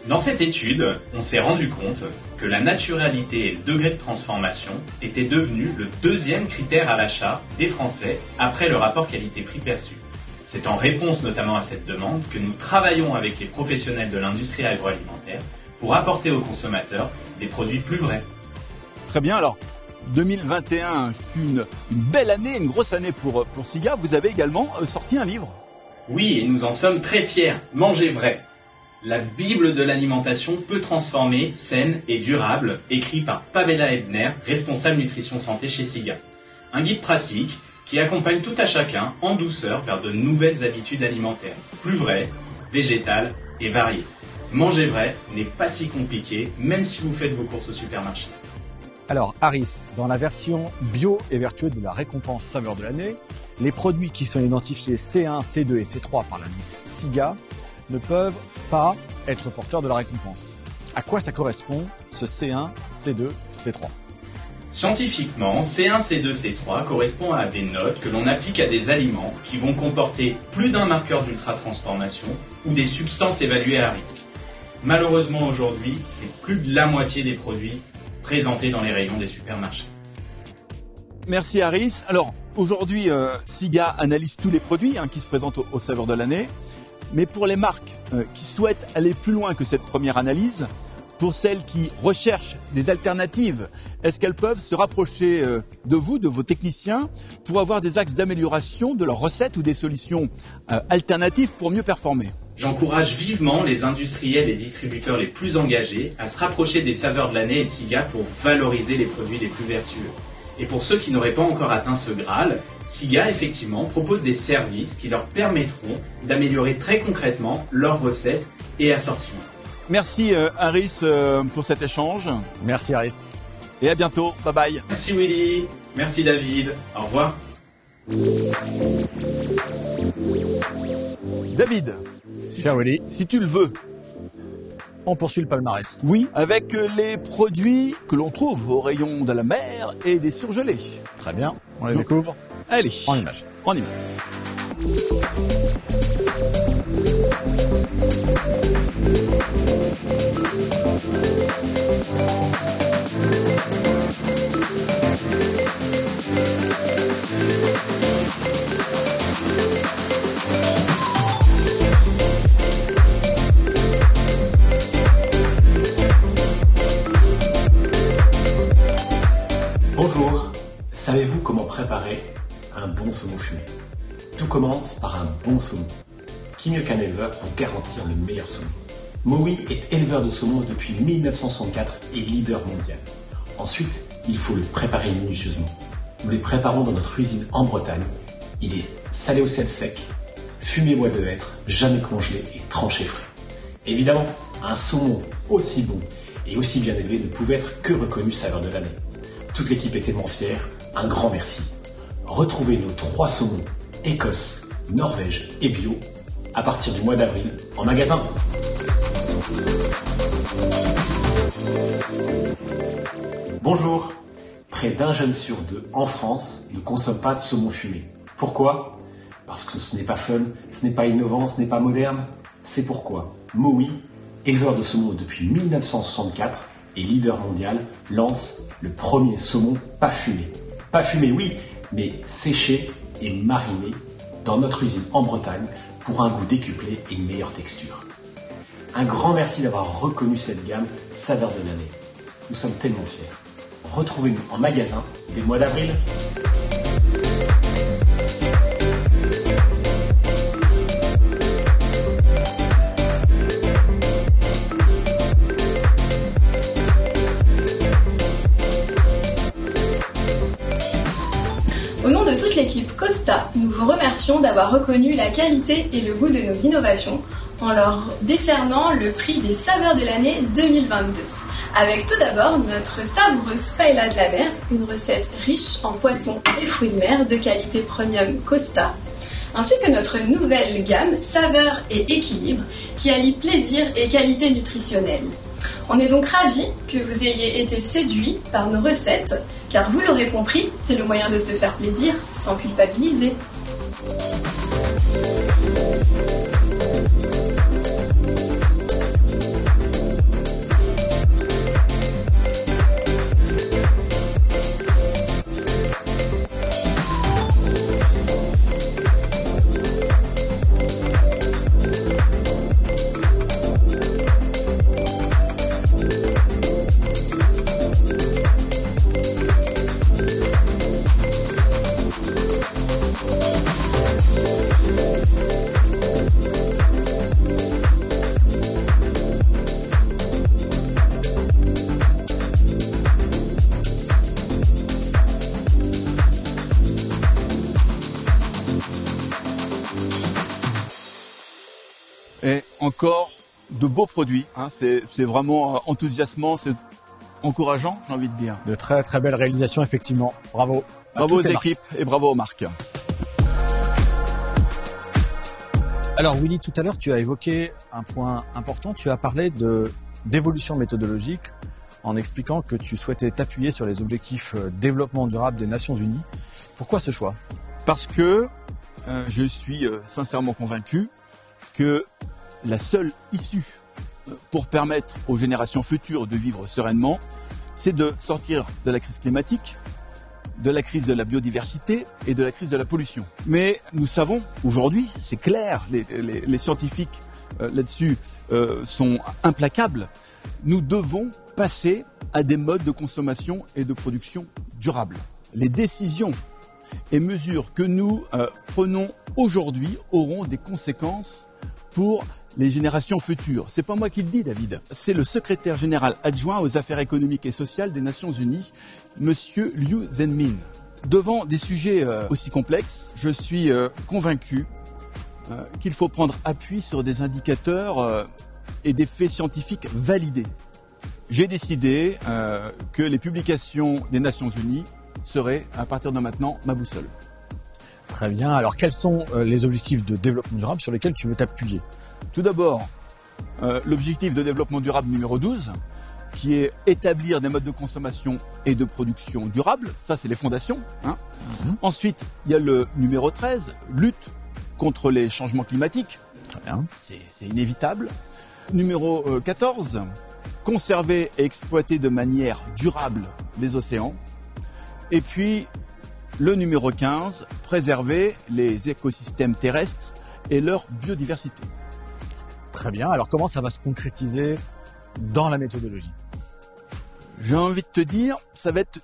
Dans cette étude, on s'est rendu compte que la naturalité et le degré de transformation étaient devenus le deuxième critère à l'achat des Français après le rapport qualité-prix perçu. C'est en réponse notamment à cette demande que nous travaillons avec les professionnels de l'industrie agroalimentaire pour apporter aux consommateurs des produits plus vrais. Très bien, alors 2021 fut une belle année, une grosse année pour SIGA. Vous avez également sorti un livre. Oui, et nous en sommes très fiers. Mangez vrai. La Bible de l'alimentation peu transformée, saine et durable, écrit par Pamela Ebner, responsable nutrition santé chez SIGA. Un guide pratique qui accompagne tout à chacun en douceur vers de nouvelles habitudes alimentaires, plus vraies, végétales et variées. Manger vrai n'est pas si compliqué, même si vous faites vos courses au supermarché. Alors Haris, dans la version bio et vertueux de la récompense saveur de l'année, les produits qui sont identifiés C1, C2 et C3 par l'indice SIGA ne peuvent pas être porteurs de la récompense. À quoi ça correspond, ce C1, C2, C3 ? Scientifiquement, C1, C2, C3 correspond à des notes que l'on applique à des aliments qui vont comporter plus d'un marqueur d'ultra-transformation ou des substances évaluées à risque. Malheureusement aujourd'hui, c'est plus de la moitié des produits présentés dans les rayons des supermarchés. Merci Haris. Alors aujourd'hui, SIGA analyse tous les produits qui se présentent aux saveurs de l'année. Mais pour les marques qui souhaitent aller plus loin que cette première analyse, pour celles qui recherchent des alternatives, est-ce qu'elles peuvent se rapprocher de vous, de vos techniciens, pour avoir des axes d'amélioration de leurs recettes ou des solutions alternatives pour mieux performer ? J'encourage vivement les industriels et distributeurs les plus engagés à se rapprocher des saveurs de l'année et de SIGA pour valoriser les produits les plus vertueux. Et pour ceux qui n'auraient pas encore atteint ce Graal, SIGA effectivement propose des services qui leur permettront d'améliorer très concrètement leurs recettes et assortiments. Merci Harris pour cet échange. Merci Harris. Et à bientôt. Bye bye. Merci Willy. Merci David. Au revoir. David. Cher Willy. Si tu le veux. On poursuit le palmarès. Oui, avec les produits que l'on trouve au rayon de la mer et des surgelés. Très bien, on les découvre. Allez, en image. En image. Bonjour, savez-vous comment préparer un bon saumon fumé? Tout commence par un bon saumon. Qui mieux qu'un éleveur pour garantir le meilleur saumon? Mowi est éleveur de saumon depuis 1964 et leader mondial. Ensuite, il faut le préparer minutieusement. Nous les préparons dans notre usine en Bretagne. Il est salé au sel sec, fumé bois de hêtre, jamais congelé et tranché frais. Évidemment, un saumon aussi bon et aussi bien élevé ne pouvait être que reconnu saveur de l'année. Toute l'équipe est tellement fière, un grand merci. Retrouvez nos 3 saumons Écosse, Norvège et bio à partir du mois d'avril en magasin. Bonjour. Près d'un jeune sur 2 en France ne consomme pas de saumon fumé. Pourquoi? Parce que ce n'est pas fun, ce n'est pas innovant, ce n'est pas moderne. C'est pourquoi Mowi, éleveur de saumon depuis 1964 et leader mondial, lance le premier saumon pas fumé. Pas fumé, oui, mais séché et mariné dans notre usine en Bretagne pour un goût décuplé et une meilleure texture. Un grand merci d'avoir reconnu cette gamme saveur de l'année. Nous sommes tellement fiers. Retrouvez-nous en magasin dès le mois d'avril. Au nom de toute l'équipe Costa, nous vous remercions d'avoir reconnu la qualité et le goût de nos innovations en leur décernant le prix des saveurs de l'année 2022. Avec tout d'abord notre savoureuse paella de la mer, une recette riche en poissons et fruits de mer de qualité premium Costa, ainsi que notre nouvelle gamme Saveurs et Équilibre qui allie plaisir et qualité nutritionnelle. On est donc ravis que vous ayez été séduits par nos recettes, car vous l'aurez compris, c'est le moyen de se faire plaisir sans culpabiliser. Et encore de beaux produits, hein. C'est vraiment enthousiasmant, c'est encourageant, j'ai envie de dire. De très très belles réalisations, effectivement. Bravo. Bravo aux équipes et bravo aux marques. Alors Willy, tout à l'heure, tu as évoqué un point important. Tu as parlé d'évolution méthodologique en expliquant que tu souhaitais t'appuyer sur les objectifs développement durable des Nations Unies. Pourquoi ce choix? Parce que je suis sincèrement convaincu que la seule issue pour permettre aux générations futures de vivre sereinement, c'est de sortir de la crise climatique, de la crise de la biodiversité et de la crise de la pollution. Mais nous savons aujourd'hui, c'est clair, les scientifiques là-dessus sont implacables, nous devons passer à des modes de consommation et de production durables. Les décisions et mesures que nous prenons aujourd'hui auront des conséquences pour les générations futures. C'est pas moi qui le dis, David. C'est le secrétaire général adjoint aux affaires économiques et sociales des Nations Unies, Monsieur Liu Zhenmin. Devant des sujets aussi complexes, je suis convaincu qu'il faut prendre appui sur des indicateurs et des faits scientifiques validés. J'ai décidé que les publications des Nations Unies seraient, à partir de maintenant, ma boussole. Très bien. Alors, quels sont les objectifs de développement durable sur lesquels tu veux t'appuyer? Tout d'abord, l'objectif de développement durable numéro 12, qui est établir des modes de consommation et de production durables. Ça, c'est les fondations. Hein. Ensuite, il y a le numéro 13, lutte contre les changements climatiques. Très bien. C'est inévitable. Numéro 14, conserver et exploiter de manière durable les océans. Et puis, le numéro 15, préserver les écosystèmes terrestres et leur biodiversité. Très bien. Alors, comment ça va se concrétiser dans la méthodologie? J'ai envie de te dire, ça va être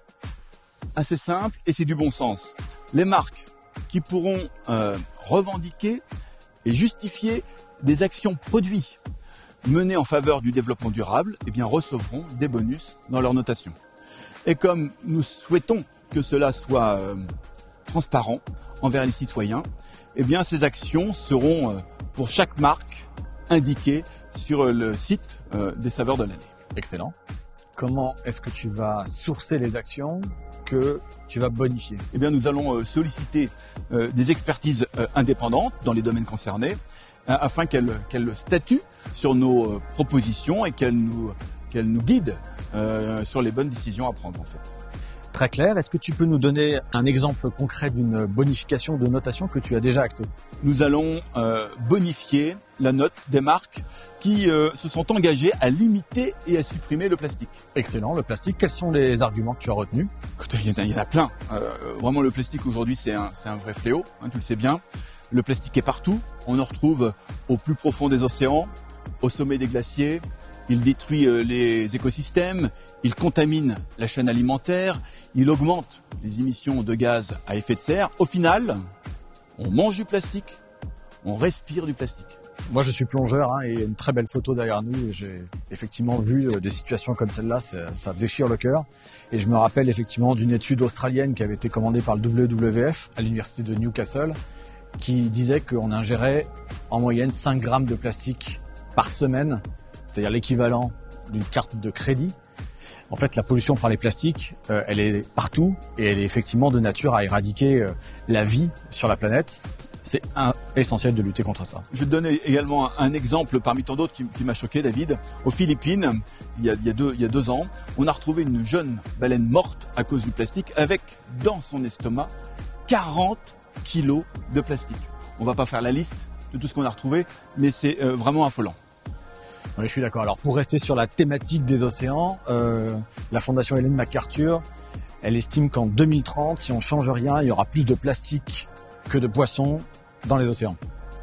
assez simple et c'est du bon sens. Les marques qui pourront revendiquer et justifier des actions produits menées en faveur du développement durable, eh bien, recevront des bonus dans leur notation. Et comme nous souhaitons que cela soit transparent envers les citoyens, eh bien, ces actions seront pour chaque marque indiquées sur le site des saveurs de l'année. Excellent. Comment est-ce que tu vas sourcer les actions que tu vas bonifier? Eh bien, nous allons solliciter des expertises indépendantes dans les domaines concernés afin qu'elles statuent sur nos propositions et qu'elles nous guident sur les bonnes décisions à prendre en fait. Très clair. Est-ce que tu peux nous donner un exemple concret d'une bonification de notation que tu as déjà actée? Nous allons bonifier la note des marques qui se sont engagées à limiter et à supprimer le plastique. Excellent. Le plastique, quels sont les arguments que tu as retenus? Écoute, il y en a plein. Vraiment, le plastique aujourd'hui, c'est un vrai fléau, hein, tu le sais bien. Le plastique est partout. On en retrouve au plus profond des océans, au sommet des glaciers. Il détruit les écosystèmes, il contamine la chaîne alimentaire, il augmente les émissions de gaz à effet de serre. Au final, on mange du plastique, on respire du plastique. Moi, je suis plongeur et il y a une très belle photo derrière nous. Et j'ai effectivement vu des situations comme celle-là, ça déchire le cœur. Et je me rappelle effectivement d'une étude australienne qui avait été commandée par le WWF à l'université de Newcastle, qui disait qu'on ingérait en moyenne 5 grammes de plastique par semaine, c'est-à-dire l'équivalent d'une carte de crédit. En fait, la pollution par les plastiques, elle est partout et elle est effectivement de nature à éradiquer la vie sur la planète. C'est essentiel de lutter contre ça. Je vais te donner également un exemple parmi tant d'autres qui m'a choqué, David. Aux Philippines, il y a 2 ans, on a retrouvé une jeune baleine morte à cause du plastique avec, dans son estomac, 40 kilos de plastique. On va pas faire la liste de tout ce qu'on a retrouvé, mais c'est vraiment affolant. Oui, je suis d'accord. Alors, pour rester sur la thématique des océans, la Fondation Ellen MacArthur, elle estime qu'en 2030, si on change rien, il y aura plus de plastique que de poissons dans les océans.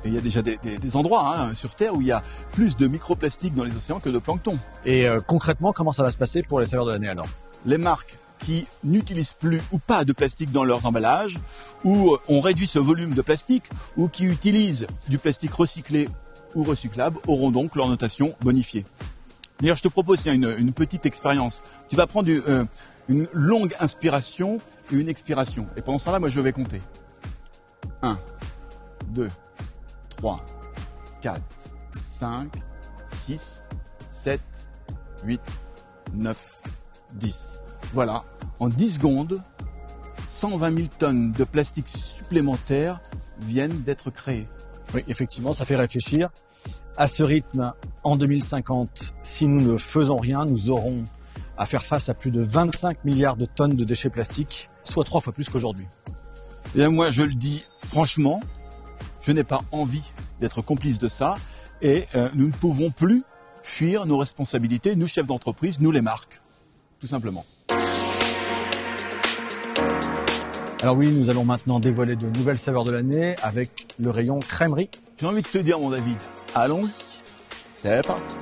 Et il y a déjà des endroits sur Terre où il y a plus de microplastiques dans les océans que de plancton. Et concrètement, comment ça va se passer pour les saveurs de l'année alors? Les marques qui n'utilisent plus ou pas de plastique dans leurs emballages, ou ont réduit ce volume de plastique, ou qui utilisent du plastique recyclé ou recyclable, auront donc leur notation bonifiée. D'ailleurs, je te propose une petite expérience. Tu vas prendre une longue inspiration et une expiration. Et pendant ce temps-là, moi, je vais compter. 1, 2, 3, 4, 5, 6, 7, 8, 9, 10. Voilà, en 10 secondes, 120 000 tonnes de plastique supplémentaires viennent d'être créées. Oui, effectivement, ça fait réfléchir. À ce rythme, en 2050, si nous ne faisons rien, nous aurons à faire face à plus de 25 milliards de tonnes de déchets plastiques, soit 3 fois plus qu'aujourd'hui. Et moi, je le dis franchement, je n'ai pas envie d'être complice de ça et nous ne pouvons plus fuir nos responsabilités, nous chefs d'entreprise, nous les marques, tout simplement. Alors oui, nous allons maintenant dévoiler de nouvelles saveurs de l'année avec le rayon crèmerie. J'ai envie de te dire, mon David, allons-y, c'est parti.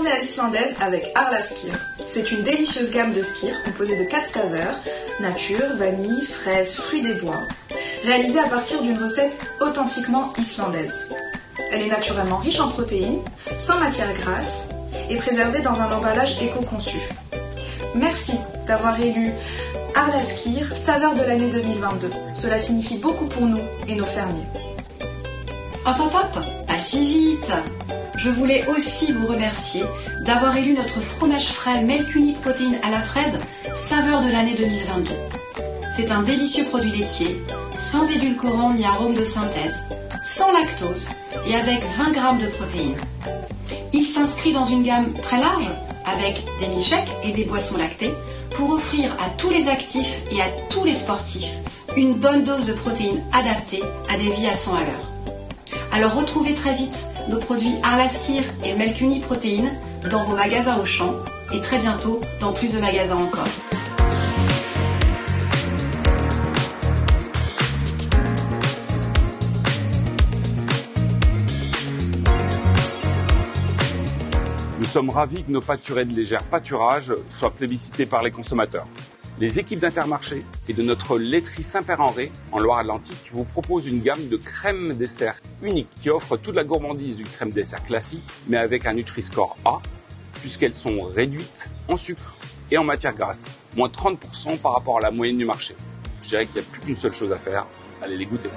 journée à l'islandaise avec Arla Skyr. C'est une délicieuse gamme de skyr composée de 4 saveurs, nature, vanille, fraises, fruits des bois, réalisée à partir d'une recette authentiquement islandaise. Elle est naturellement riche en protéines, sans matière grasse et préservée dans un emballage éco-conçu. Merci d'avoir élu Arla Skyr, saveur de l'année 2022. Cela signifie beaucoup pour nous et nos fermiers. Hop hop hop, pas si vite. Je voulais aussi vous remercier d'avoir élu notre fromage frais Milk Unique Protéines à la fraise, saveur de l'année 2022. C'est un délicieux produit laitier, sans édulcorant ni arôme de synthèse, sans lactose et avec 20 grammes de protéines. Il s'inscrit dans une gamme très large, avec des milkshakes et des boissons lactées, pour offrir à tous les actifs et à tous les sportifs une bonne dose de protéines adaptée à des vies à 100 à l'heure. Alors retrouvez très vite nos produits Arla Skyr et Milk Unique Protéines dans vos magasins Auchan et très bientôt dans plus de magasins encore. Nous sommes ravis que nos pâturées de légère pâturage soient plébiscitées par les consommateurs. Les équipes d'Intermarché et de notre laiterie Saint-Père-en-Retz, en Loire-Atlantique, vous proposent une gamme de crèmes dessert unique qui offre toute la gourmandise d'une crème dessert classique, mais avec un Nutri-Score A, puisqu'elles sont réduites en sucre et en matière grasse, moins 30% par rapport à la moyenne du marché. Je dirais qu'il n'y a plus qu'une seule chose à faire, allez les goûter.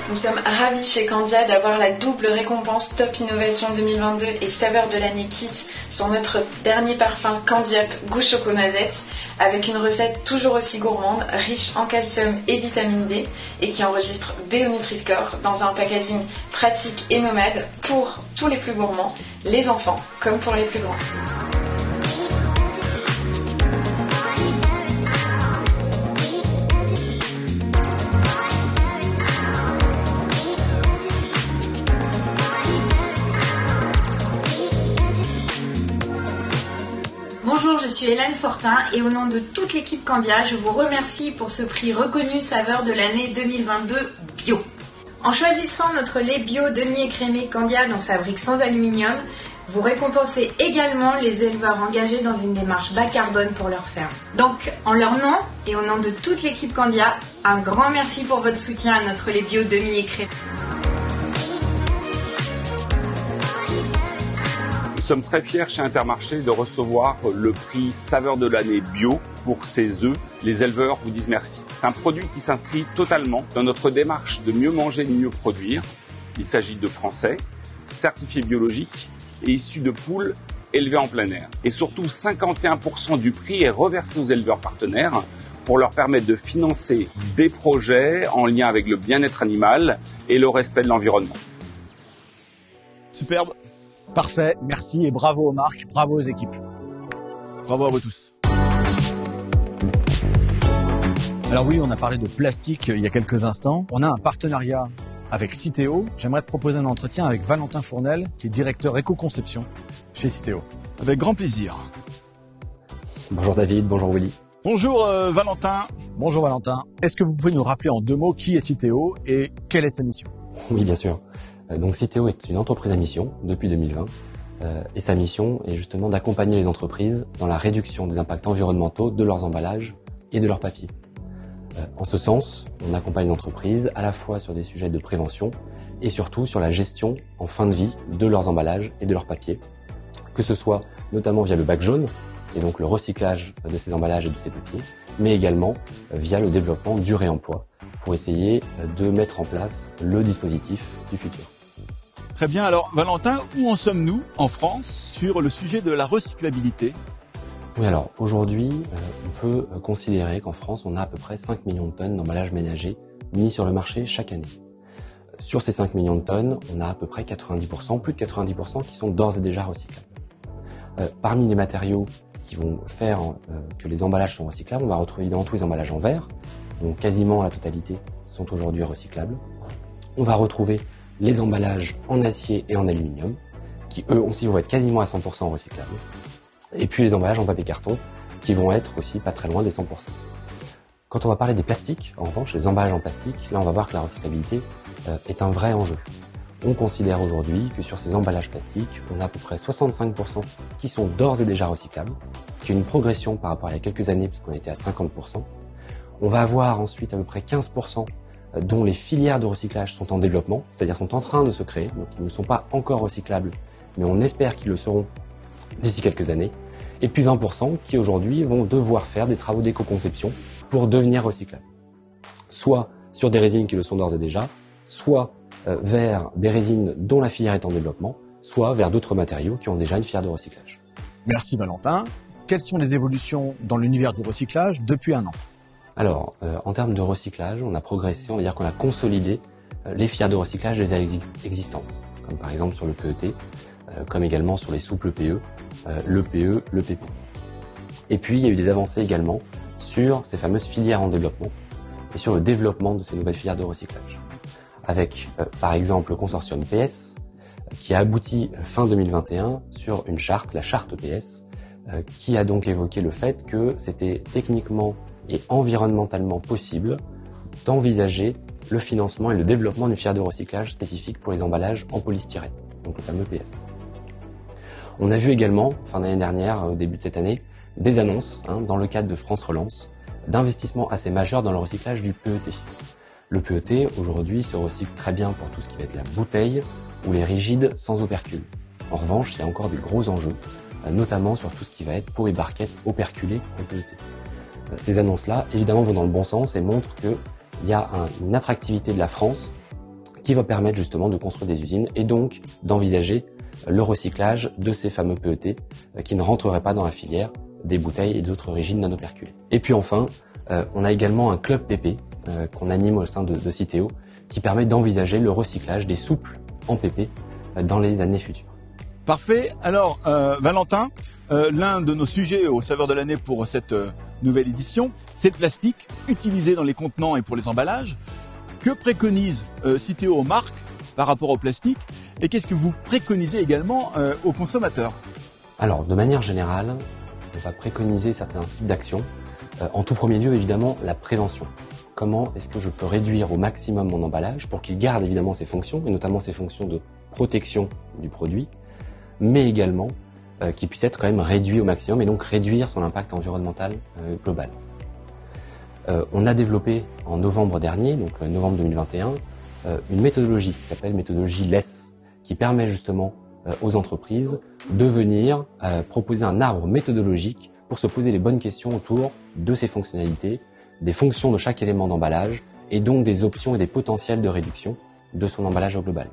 Nous sommes ravis chez Candia d'avoir la double récompense Top Innovation 2022 et Saveur de l'année Kit sur notre dernier parfum Candiap goût choco-noisette avec une recette toujours aussi gourmande, riche en calcium et vitamine D et qui enregistre BO Nutri-Score dans un packaging pratique et nomade pour tous les plus gourmands, les enfants comme pour les plus grands. Bonjour, je suis Hélène Fortin et au nom de toute l'équipe Candia, je vous remercie pour ce prix reconnu saveur de l'année 2022 bio. En choisissant notre lait bio demi-écrémé Candia dans sa brique sans aluminium, vous récompensez également les éleveurs engagés dans une démarche bas carbone pour leur ferme. Donc, en leur nom et au nom de toute l'équipe Candia, un grand merci pour votre soutien à notre lait bio demi-écrémé. Nous sommes très fiers chez Intermarché de recevoir le prix Saveur de l'année bio pour ces œufs. Les éleveurs vous disent merci. C'est un produit qui s'inscrit totalement dans notre démarche de mieux manger, de mieux produire. Il s'agit de français, certifiés biologiques et issus de poules élevées en plein air. Et surtout, 51% du prix est reversé aux éleveurs partenaires pour leur permettre de financer des projets en lien avec le bien-être animal et le respect de l'environnement. Superbe. Parfait, merci et bravo aux marques, bravo aux équipes. Bravo à vous tous. Alors oui, on a parlé de plastique il y a quelques instants. On a un partenariat avec Citeo. J'aimerais te proposer un entretien avec Valentin Fournel, qui est directeur éco-conception chez Citeo. Avec grand plaisir. Bonjour David, bonjour Willy. Bonjour Valentin. Bonjour Valentin. Est-ce que vous pouvez nous rappeler en 2 mots qui est Citeo et quelle est sa mission? Oui, bien sûr. Donc Citeo est une entreprise à mission depuis 2020 et sa mission est justement d'accompagner les entreprises dans la réduction des impacts environnementaux de leurs emballages et de leurs papiers. En ce sens, on accompagne les entreprises à la fois sur des sujets de prévention et surtout sur la gestion en fin de vie de leurs emballages et de leurs papiers, que ce soit notamment via le bac jaune et donc le recyclage de ces emballages et de ces papiers, mais également via le développement du réemploi pour essayer de mettre en place le dispositif du futur. Très bien. Alors, Valentin, où en sommes-nous en France sur le sujet de la recyclabilité? Oui, alors aujourd'hui, on peut considérer qu'en France, on a à peu près 5 millions de tonnes d'emballages ménagers mis sur le marché chaque année. Sur ces 5 millions de tonnes, on a à peu près 90%, plus de 90% qui sont d'ores et déjà recyclables. Parmi les matériaux qui vont faire que les emballages sont recyclables, on va retrouver évidemment tous les emballages en verre, donc quasiment la totalité sont aujourd'hui recyclables. On va retrouver les emballages en acier et en aluminium, qui eux aussi vont être quasiment à 100% recyclables. Et puis les emballages en papier carton, qui vont être aussi pas très loin des 100%. Quand on va parler des plastiques, en revanche, les emballages en plastique, là on va voir que la recyclabilité est un vrai enjeu. On considère aujourd'hui que sur ces emballages plastiques, on a à peu près 65% qui sont d'ores et déjà recyclables, ce qui est une progression par rapport à il y a quelques années puisqu'on était à 50%. On va avoir ensuite à peu près 15% dont les filières de recyclage sont en développement, c'est-à-dire sont en train de se créer, donc ils ne sont pas encore recyclables, mais on espère qu'ils le seront d'ici quelques années. Et puis 20% qui aujourd'hui vont devoir faire des travaux d'éco-conception pour devenir recyclables. Soit sur des résines qui le sont d'ores et déjà, soit vers des résines dont la filière est en développement, soit vers d'autres matériaux qui ont déjà une filière de recyclage. Merci Valentin. Quelles sont les évolutions dans l'univers du recyclage depuis un an? Alors, en termes de recyclage, on a progressé, on va dire qu'on a consolidé les filières de recyclage déjà existantes, comme par exemple sur le PET, comme également sur les souples PE, le PE, le PP. Et puis, il y a eu des avancées également sur ces fameuses filières en développement et sur le développement de ces nouvelles filières de recyclage. Avec, par exemple, le consortium PS, qui a abouti fin 2021 sur une charte, la charte PS, qui a donc évoqué le fait que c'était techniquement et environnementalement possible d'envisager le financement et le développement d'une filière de recyclage spécifique pour les emballages en polystyrène, donc le fameux PS. On a vu également, fin d'année dernière, au début de cette année, des annonces, dans le cadre de France Relance, d'investissements assez majeurs dans le recyclage du PET. Le PET, aujourd'hui, se recycle très bien pour tout ce qui va être la bouteille ou les rigides sans opercule. En revanche, il y a encore des gros enjeux, notamment sur tout ce qui va être peau et barquettes operculées en PET. Ces annonces-là, évidemment, vont dans le bon sens et montrent qu'il y a une attractivité de la France qui va permettre justement de construire des usines et donc d'envisager le recyclage de ces fameux PET qui ne rentreraient pas dans la filière des bouteilles et d'autres rigides non operculées. Et puis enfin, on a également un club PP qu'on anime au sein de Citeo qui permet d'envisager le recyclage des souples en PP dans les années futures. Parfait. Alors, Valentin, l'un de nos sujets au saveur de l'année pour cette nouvelle édition, c'est le plastique utilisé dans les contenants et pour les emballages. Que préconise Citeo aux marques par rapport au plastique et qu'est-ce que vous préconisez également aux consommateurs? Alors, de manière générale, on va préconiser certains types d'actions. En tout premier lieu, évidemment, la prévention. Comment est-ce que je peux réduire au maximum mon emballage pour qu'il garde évidemment ses fonctions, et notamment ses fonctions de protection du produit, mais également qu'il puisse être quand même réduit au maximum et donc réduire son impact environnemental global. On a développé en novembre dernier, donc novembre 2021, une méthodologie qui s'appelle méthodologie LESS, qui permet justement aux entreprises de venir proposer un arbre méthodologique pour se poser les bonnes questions autour de ses fonctionnalités, des fonctions de chaque élément d'emballage et donc des options et des potentiels de réduction de son emballage au global.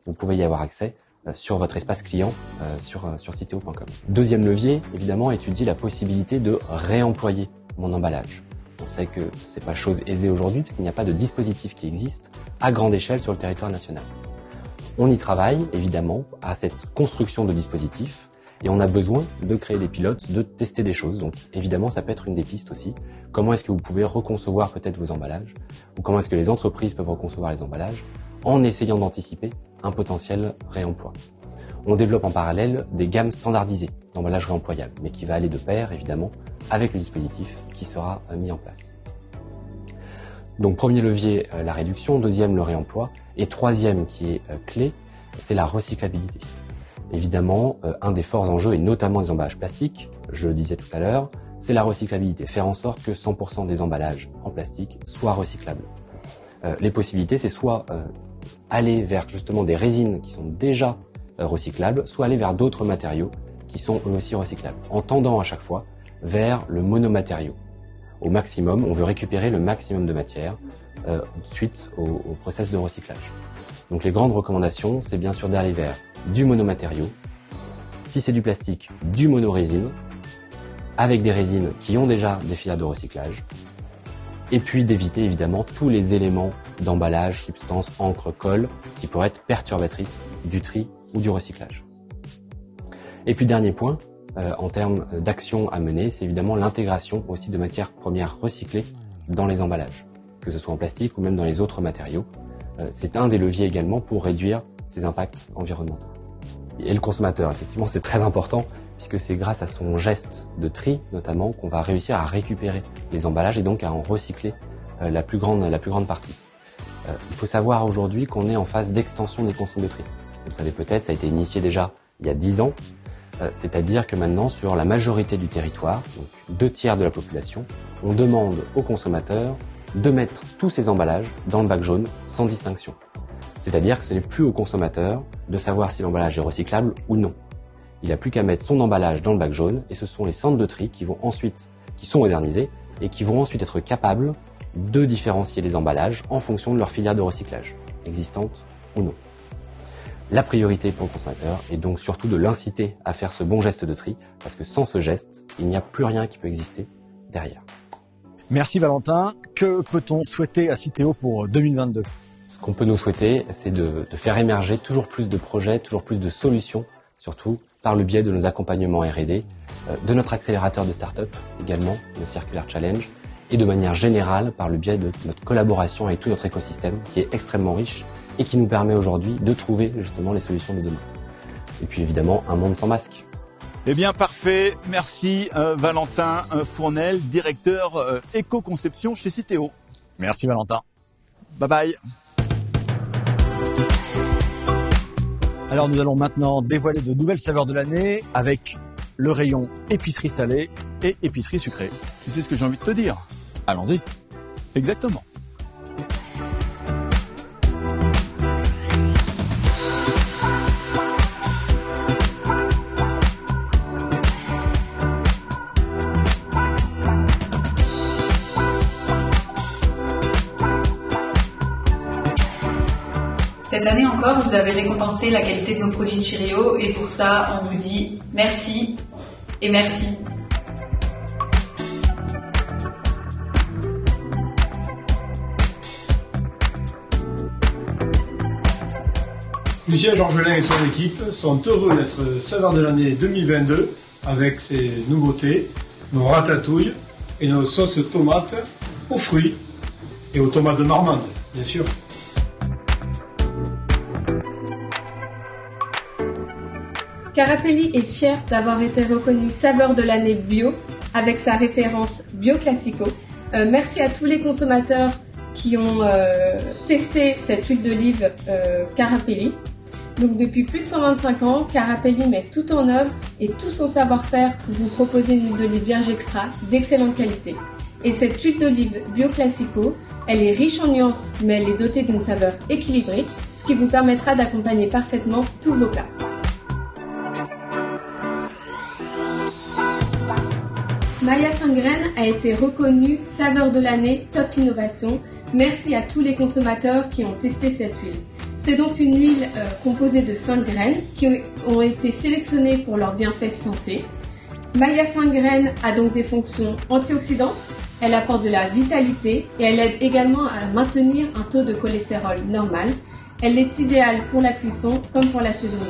Vous pouvez y avoir accès sur votre espace client sur citeo.com. Deuxième levier, évidemment, étudier la possibilité de réemployer mon emballage. On sait que c'est pas chose aisée aujourd'hui parce qu'il n'y a pas de dispositif qui existe à grande échelle sur le territoire national. On y travaille, évidemment, à cette construction de dispositifs et on a besoin de créer des pilotes, de tester des choses. Donc, évidemment, ça peut être une des pistes aussi. Comment est-ce que vous pouvez reconcevoir peut-être vos emballages ou comment est-ce que les entreprises peuvent reconcevoir les emballages en essayant d'anticiper un potentiel réemploi. On développe en parallèle des gammes standardisées d'emballages réemployables, mais qui va aller de pair, évidemment, avec le dispositif qui sera mis en place. Donc, premier levier, la réduction. Deuxième, le réemploi. Et troisième, qui est clé, c'est la recyclabilité. Évidemment, un des forts enjeux, et notamment des emballages plastiques, je le disais tout à l'heure, c'est la recyclabilité. Faire en sorte que 100% des emballages en plastique soient recyclables. Les possibilités, c'est soit aller vers justement des résines qui sont déjà recyclables, soit aller vers d'autres matériaux qui sont eux aussi recyclables, en tendant à chaque fois vers le monomatériau. Au maximum, on veut récupérer le maximum de matière suite au process de recyclage. Donc les grandes recommandations, c'est bien sûr d'aller vers du monomatériau, si c'est du plastique, du monorésine, avec des résines qui ont déjà des filières de recyclage, et puis d'éviter évidemment tous les éléments d'emballage, substances, encre, colle, qui pourraient être perturbatrices du tri ou du recyclage. Et puis dernier point, en termes d'action à mener, c'est évidemment l'intégration aussi de matières premières recyclées dans les emballages, que ce soit en plastique ou même dans les autres matériaux. C'est un des leviers également pour réduire ces impacts environnementaux. et le consommateur. Effectivement, c'est très important puisque c'est grâce à son geste de tri, notamment, qu'on va réussir à récupérer les emballages et donc à en recycler la plus grande partie. Il faut savoir aujourd'hui qu'on est en phase d'extension des consignes de tri. Vous le savez peut-être, ça a été initié déjà il y a 10 ans, c'est-à-dire que maintenant, sur la majorité du territoire, donc 2/3 de la population, on demande aux consommateurs de mettre tous ces emballages dans le bac jaune sans distinction. C'est-à-dire que ce n'est plus au consommateur de savoir si l'emballage est recyclable ou non. Il n'a plus qu'à mettre son emballage dans le bac jaune et ce sont les centres de tri qui sont modernisés et qui vont ensuite être capables de différencier les emballages en fonction de leur filière de recyclage, existante ou non. La priorité pour le consommateur est donc surtout de l'inciter à faire ce bon geste de tri, parce que sans ce geste, il n'y a plus rien qui peut exister derrière. Merci Valentin. Que peut-on souhaiter à Citeo pour 2022 ? Ce qu'on peut nous souhaiter, c'est de faire émerger toujours plus de projets, toujours plus de solutions, surtout par le biais de nos accompagnements R&D, de notre accélérateur de start-up également, le Circular Challenge, et de manière générale par le biais de notre collaboration avec tout notre écosystème qui est extrêmement riche et qui nous permet aujourd'hui de trouver justement les solutions de demain. Et puis évidemment, un monde sans masque. Eh bien, parfait. Merci Valentin Fournel, directeur éco-conception chez Citeo. Merci Valentin. Bye bye. Alors nous allons maintenant dévoiler de nouvelles saveurs de l'année avec le rayon épicerie salée et épicerie sucrée. Tu sais ce que j'ai envie de te dire ? Allons-y. Exactement. Cette année encore, vous avez récompensé la qualité de nos produits Cheerio et pour ça, on vous dit merci et merci. Lucien Georgelin et son équipe sont heureux d'être saveurs de l'année 2022 avec ses nouveautés, nos ratatouilles et nos sauces tomates aux fruits et aux tomates de Marmande, bien sûr. Carapelli est fier d'avoir été reconnu saveur de l'année bio avec sa référence Bio Classico. Merci à tous les consommateurs qui ont testé cette huile d'olive Carapelli. Donc depuis plus de 125 ans, Carapelli met tout en œuvre et tout son savoir-faire pour vous proposer une huile d'olive vierge extra d'excellente qualité. Et cette huile d'olive Bio Classico, elle est riche en nuances mais elle est dotée d'une saveur équilibrée, ce qui vous permettra d'accompagner parfaitement tous vos plats. Maya Saint-Grain a été reconnue saveur de l'année Top Innovation. Merci à tous les consommateurs qui ont testé cette huile. C'est donc une huile composée de 5 graines qui ont été sélectionnées pour leurs bienfaits santé. Maya Saint-Grain a donc des fonctions antioxydantes, elle apporte de la vitalité et elle aide également à maintenir un taux de cholestérol normal. Elle est idéale pour la cuisson comme pour l'assaisonnement.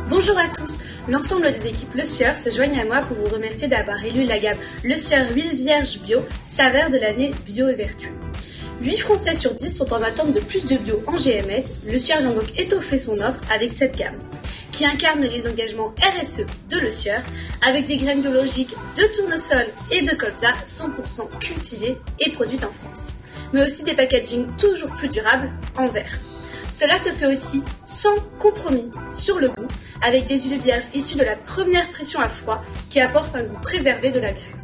Bonjour à tous, l'ensemble des équipes Le Sueur se joignent à moi pour vous remercier d'avoir élu la gamme Le Sueur huile vierge bio, saveur de l'année bio et vertueux. 8 Français sur 10 sont en attente de plus de bio en GMS, Le Sueur vient donc étoffer son offre avec cette gamme, qui incarne les engagements RSE de Le Sueur, avec des graines biologiques de tournesol et de colza 100% cultivées et produites en France, mais aussi des packagings toujours plus durables en verre. Cela se fait aussi sans compromis sur le goût, avec des huiles vierges issues de la première pression à froid qui apportent un goût préservé de la graine.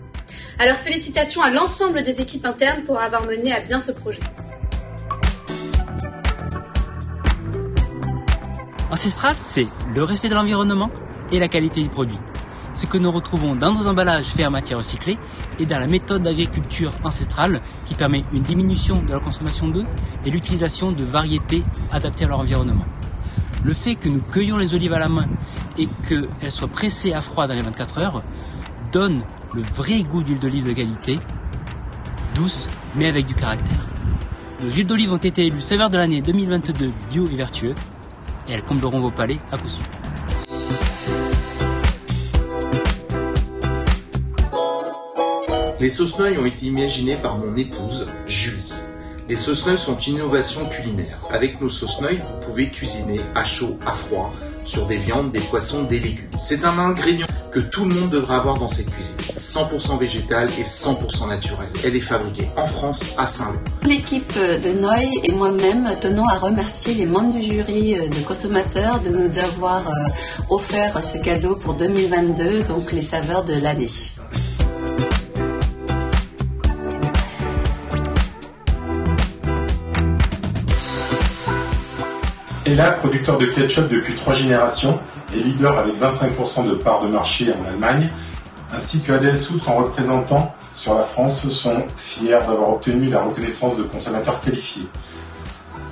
Alors félicitations à l'ensemble des équipes internes pour avoir mené à bien ce projet. Ancestral, c'est le respect de l'environnement et la qualité du produit. Ce que nous retrouvons dans nos emballages faits en matière recyclée et dans la méthode d'agriculture ancestrale qui permet une diminution de la consommation d'eau et l'utilisation de variétés adaptées à leur environnement. Le fait que nous cueillions les olives à la main et qu'elles soient pressées à froid dans les 24 heures donne le vrai goût d'huile d'olive de qualité, douce mais avec du caractère. Nos huiles d'olive ont été élues saveur de l'année 2022 bio et vertueux et elles combleront vos palais à coup sûr. Les sauces Noailles ont été imaginées par mon épouse, Julie. Les sauces-neuilles sont une innovation culinaire. Avec nos sauces-neuilles, vous pouvez cuisiner à chaud, à froid, sur des viandes, des poissons, des légumes. C'est un ingrédient que tout le monde devrait avoir dans cette cuisine. 100% végétale et 100% naturelle. Elle est fabriquée en France, à Saint-Lô. L'équipe de Noy et moi-même tenons à remercier les membres du jury de consommateurs de nous avoir offert ce cadeau pour 2022, donc les saveurs de l'année. Ella, producteur de ketchup depuis 3 générations, est leader avec 25% de part de marché en Allemagne, ainsi que ADS Food, son représentant sur la France, sont fiers d'avoir obtenu la reconnaissance de consommateurs qualifiés.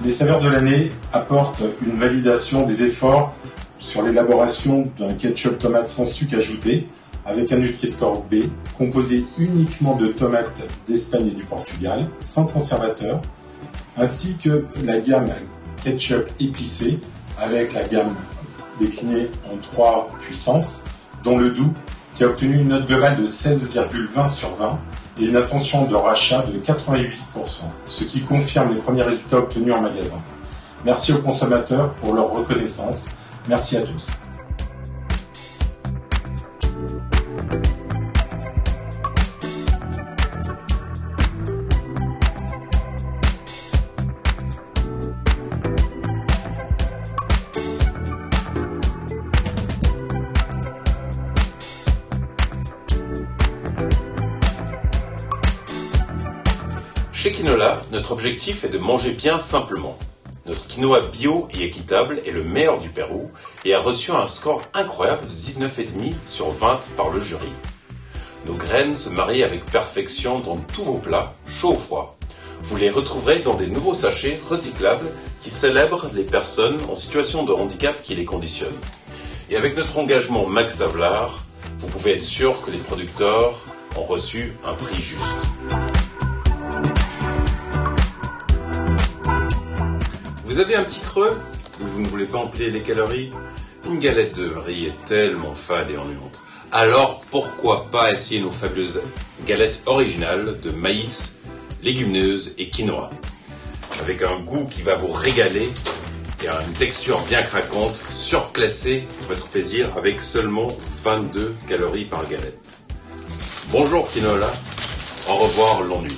Les saveurs de l'année apportent une validation des efforts sur l'élaboration d'un ketchup tomate sans sucre ajouté, avec un Nutri-Score B, composé uniquement de tomates d'Espagne et du Portugal, sans conservateur, ainsi que la gamme ketchup épicé, avec la gamme déclinée en 3 puissances, dont le doux, qui a obtenu une note globale de 16,20 sur 20 et une intention de rachat de 88%, ce qui confirme les premiers résultats obtenus en magasin. Merci aux consommateurs pour leur reconnaissance. Merci à tous. Chez Quinola, notre objectif est de manger bien simplement. Notre quinoa bio et équitable est le meilleur du Pérou et a reçu un score incroyable de 19,5 sur 20 par le jury. Nos graines se marient avec perfection dans tous vos plats, chauds ou froids. Vous les retrouverez dans des nouveaux sachets recyclables qui célèbrent les personnes en situation de handicap qui les conditionnent. Et avec notre engagement Max Havelaar, vous pouvez être sûr que les producteurs ont reçu un prix juste. Vous avez un petit creux, mais vous ne voulez pas empiler les calories? Une galette de riz est tellement fade et ennuyante. Alors pourquoi pas essayer nos fabuleuses galettes originales de maïs, légumineuses et quinoa, avec un goût qui va vous régaler et une texture bien craquante, surclassée pour votre plaisir avec seulement 22 calories par galette. Bonjour quinoa, au revoir l'ennui.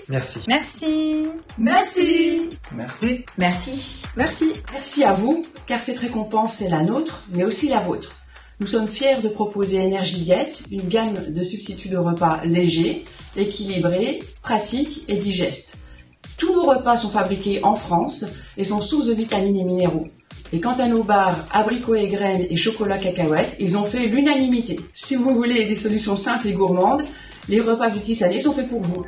Merci. Merci. Merci. Merci. Merci. Merci. Merci à vous, car cette récompense est la nôtre, mais aussi la vôtre. Nous sommes fiers de proposer Energy Diet, une gamme de substituts de repas légers, équilibrés, pratiques et digestes. Tous nos repas sont fabriqués en France et sont sources de vitamines et minéraux. Et quant à nos barres abricots et graines et chocolat cacahuètes, ils ont fait l'unanimité. Si vous voulez des solutions simples et gourmandes, les repas du Tissané sont faits pour vous.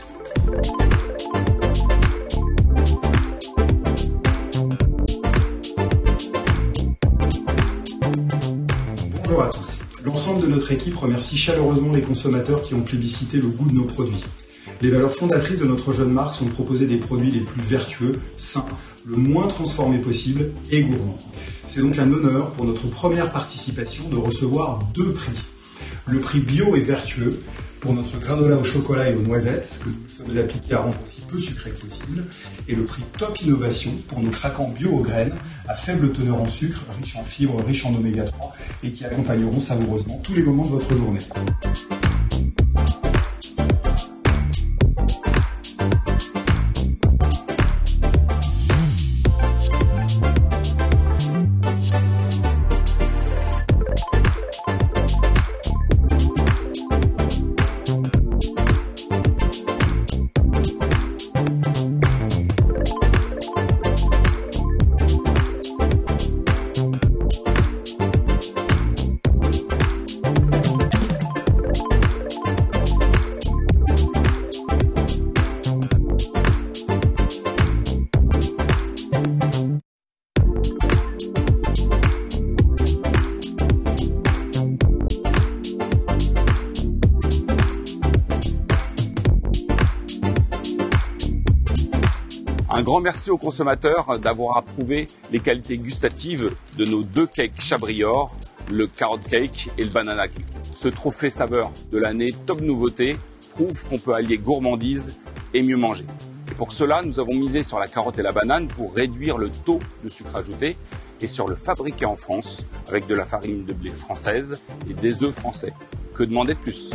Bonjour à tous. L'ensemble de notre équipe remercie chaleureusement les consommateurs qui ont plébiscité le goût de nos produits. Les valeurs fondatrices de notre jeune marque sont de proposer des produits les plus vertueux, sains, le moins transformés possible et gourmands. C'est donc un honneur pour notre première participation de recevoir 2 prix. Le prix bio et vertueux pour notre granola au chocolat et aux noisettes, que nous sommes appliqués à rendre aussi peu sucré que possible, et le prix Top Innovation pour nos craquants bio aux graines, à faible teneur en sucre, riche en fibres, riche en oméga 3, et qui accompagneront savoureusement tous les moments de votre journée. grand merci aux consommateurs d'avoir approuvé les qualités gustatives de nos 2 cakes Chabrior, le Carrot Cake et le Banana Cake. Ce trophée saveur de l'année top nouveauté prouve qu'on peut allier gourmandise et mieux manger. Et pour cela, nous avons misé sur la carotte et la banane pour réduire le taux de sucre ajouté et sur le fabriqué en France avec de la farine de blé française et des œufs français. Que demander de plus ?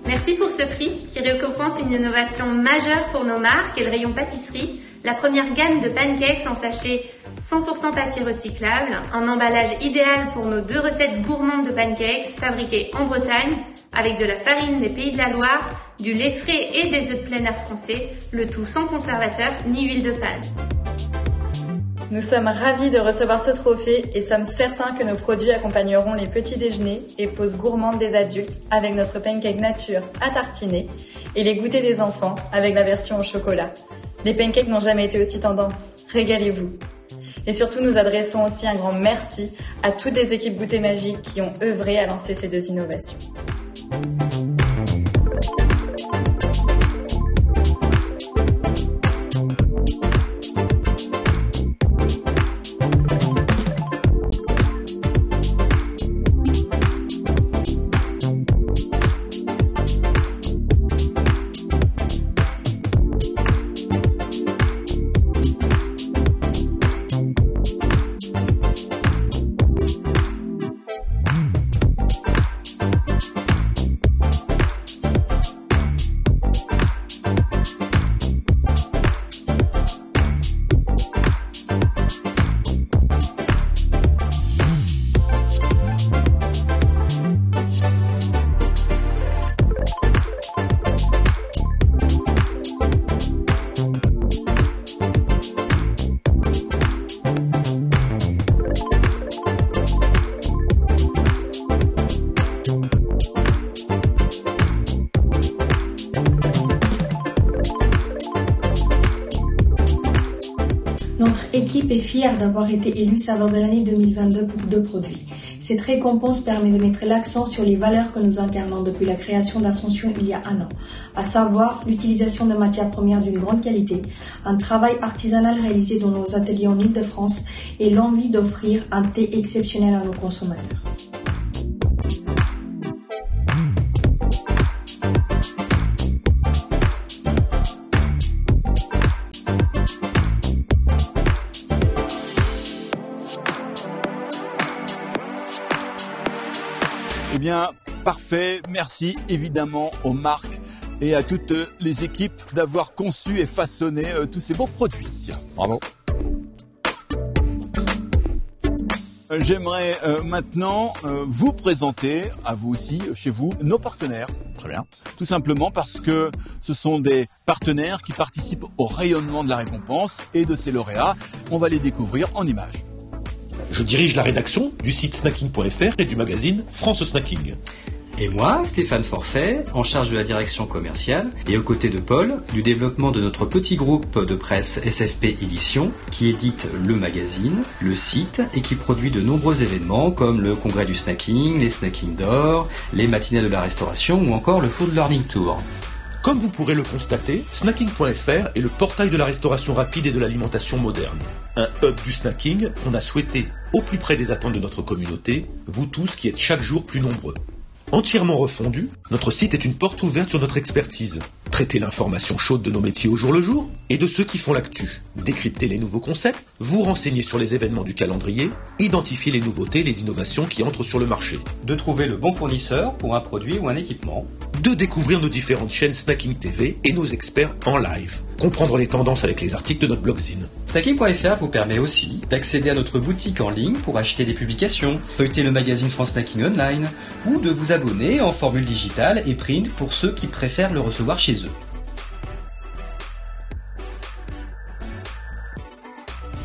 Merci pour ce prix qui récompense une innovation majeure pour nos marques et le rayon pâtisserie, la première gamme de pancakes en sachet 100% papier recyclable, un emballage idéal pour nos 2 recettes gourmandes de pancakes fabriquées en Bretagne avec de la farine des Pays de la Loire, du lait frais et des œufs de plein air français, le tout sans conservateur ni huile de palme. Nous sommes ravis de recevoir ce trophée et sommes certains que nos produits accompagneront les petits déjeuners et pauses gourmandes des adultes avec notre pancake nature à tartiner et les goûters des enfants avec la version au chocolat. Les pancakes n'ont jamais été aussi tendance. Régalez-vous. Et surtout, nous adressons aussi un grand merci à toutes les équipes Goûter Magique qui ont œuvré à lancer ces 2 innovations. Notre équipe est fière d'avoir été élue saveur de l'année 2022 pour 2 produits. Cette récompense permet de mettre l'accent sur les valeurs que nous incarnons depuis la création d'Ascension il y a 1 an, à savoir l'utilisation de matières premières d'une grande qualité, un travail artisanal réalisé dans nos ateliers en Île-de-France et l'envie d'offrir un thé exceptionnel à nos consommateurs. Eh bien, parfait. Merci évidemment aux marques et à toutes les équipes d'avoir conçu et façonné tous ces beaux produits. Bravo. J'aimerais maintenant vous présenter, à vous aussi, chez vous, nos partenaires. Très bien. Tout simplement parce que ce sont des partenaires qui participent au rayonnement de la récompense et de ces lauréats. On va les découvrir en images. Je dirige la rédaction du site snacking.fr et du magazine France Snacking. Et moi, Stéphane Forfait, en charge de la direction commerciale et aux côtés de Paul, du développement de notre petit groupe de presse SFP Éditions qui édite le magazine, le site et qui produit de nombreux événements comme le congrès du snacking, les snacking d'or, les matinées de la restauration ou encore le Food Learning Tour. Comme vous pourrez le constater, snacking.fr est le portail de la restauration rapide et de l'alimentation moderne. Un hub du snacking qu'on a souhaité au plus près des attentes de notre communauté, vous tous qui êtes chaque jour plus nombreux. Entièrement refondu, notre site est une porte ouverte sur notre expertise. Traiter l'information chaude de nos métiers au jour le jour et de ceux qui font l'actu. Décrypter les nouveaux concepts, vous renseigner sur les événements du calendrier, identifier les nouveautés, les innovations qui entrent sur le marché. De trouver le bon fournisseur pour un produit ou un équipement. De découvrir nos différentes chaînes Snacking TV et nos experts en live. Comprendre les tendances avec les articles de notre blogzine. Snacking.fr vous permet aussi d'accéder à notre boutique en ligne pour acheter des publications, feuilleter le magazine France Snacking Online ou de vous abonner en formule digitale et print pour ceux qui préfèrent le recevoir chez eux.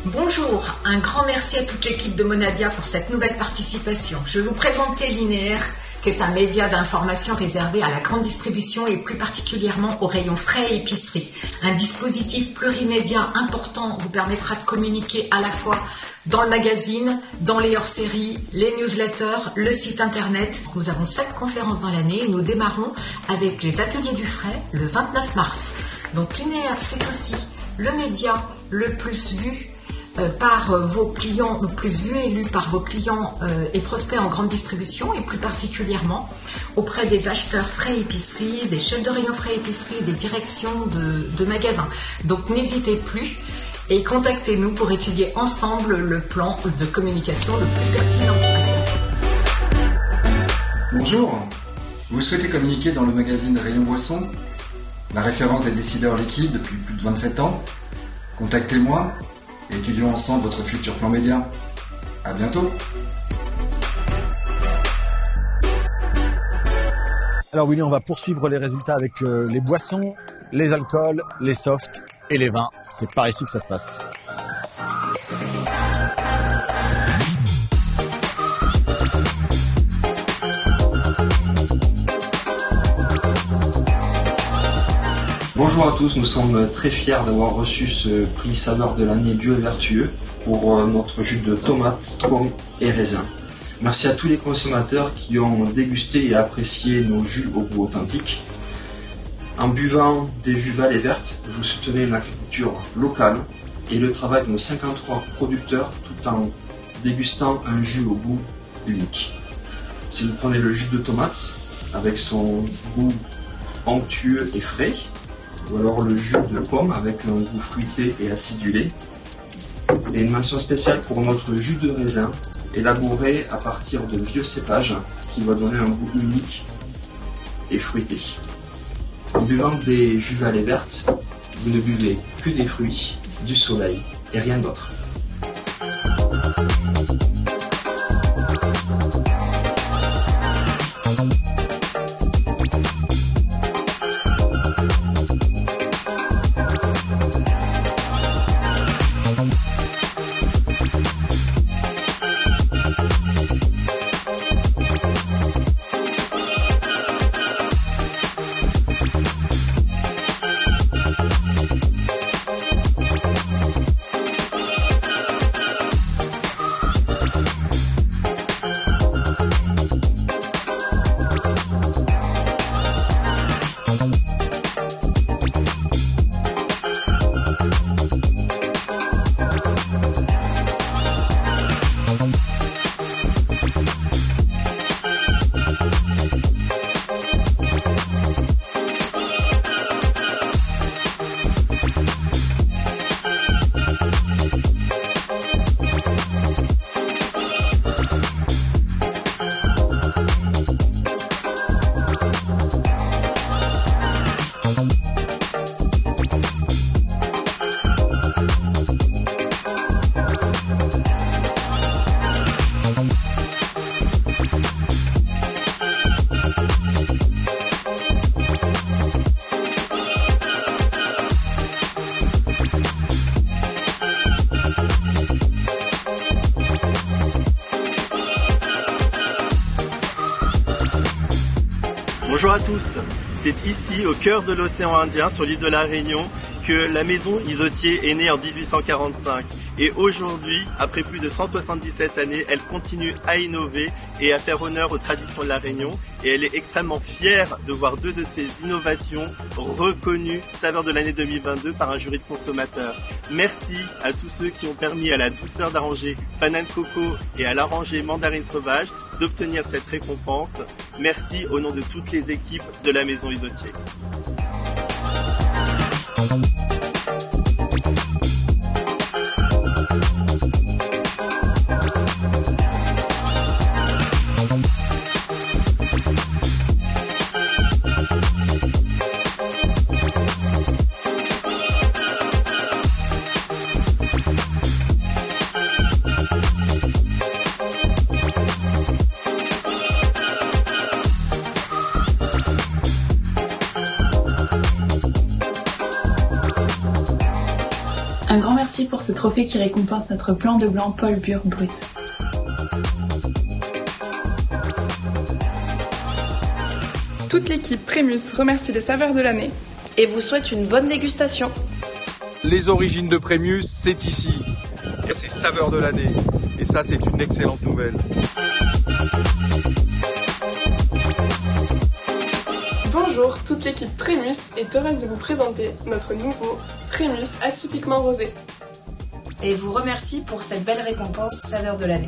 Bonjour, un grand merci à toute l'équipe de Monadia pour cette nouvelle participation. Je vais vous présenter Linéaire, qui est un média d'information réservé à la grande distribution et plus particulièrement aux rayons frais et épicerie. Un dispositif plurimédia important vous permettra de communiquer à la fois dans le magazine, dans les hors-séries, les newsletters, le site internet. Nous avons 7 conférences dans l'année et nous démarrons avec les ateliers du frais le 29 mars. Donc Linéaire, c'est aussi le média le plus vu par vos clients, le plus vu et lu par vos clients et prospects en grande distribution, et plus particulièrement auprès des acheteurs frais épicerie, des chefs de rayon frais épicerie, des directions de magasins. Donc n'hésitez plus et contactez-nous pour étudier ensemble le plan de communication le plus pertinent. Bonjour, vous souhaitez communiquer dans le magazine Rayon Boisson, la référence des décideurs liquides depuis plus de 27 ans? Contactez-moi et étudions ensemble votre futur plan média. À bientôt. Alors Willy, on va poursuivre les résultats avec les boissons, les alcools, les softs et les vins. C'est par ici que ça se passe. Bonjour à tous, nous sommes très fiers d'avoir reçu ce prix Saveur de l'année bio et vertueux pour notre jus de tomates, pommes et raisins. Merci à tous les consommateurs qui ont dégusté et apprécié nos jus au goût authentique. En buvant des jus Vallée Verte, vous soutenez une agriculture locale et le travail de nos 53 producteurs tout en dégustant un jus au goût unique. Si vous prenez le jus de tomate avec son goût onctueux et frais, ou alors le jus de pomme avec un goût fruité et acidulé. Et une mention spéciale pour notre jus de raisin, élaboré à partir de vieux cépages, qui va donner un goût unique et fruité. En buvant des jus Vallée Verte, vous ne buvez que des fruits, du soleil et rien d'autre. Bonjour à tous, c'est ici au cœur de l'océan Indien sur l'île de la Réunion que la maison Isotier est née en 1845 et aujourd'hui, après plus de 177 années, elle continue à innover et à faire honneur aux traditions de la Réunion et elle est extrêmement fière de voir 2 de ses innovations reconnues Saveur de l'année 2022 par un jury de consommateurs. Merci à tous ceux qui ont permis à la douceur d'aranger banane coco et à l'aranger mandarine sauvage d'obtenir cette récompense. Merci au nom de toutes les équipes de la maison Isotier. Un grand merci pour ce trophée qui récompense notre blanc de blanc Paul Bure Brut. Toute l'équipe Prémus remercie les saveurs de l'année et vous souhaite une bonne dégustation. Les origines de Prémus, c'est ici. C'est saveur de l'année. Et ça, c'est une excellente nouvelle. Bonjour, toute l'équipe Prémus est heureuse de vous présenter notre nouveau Prémus atypiquement rosé. Et vous remercie pour cette belle récompense saveur de l'année.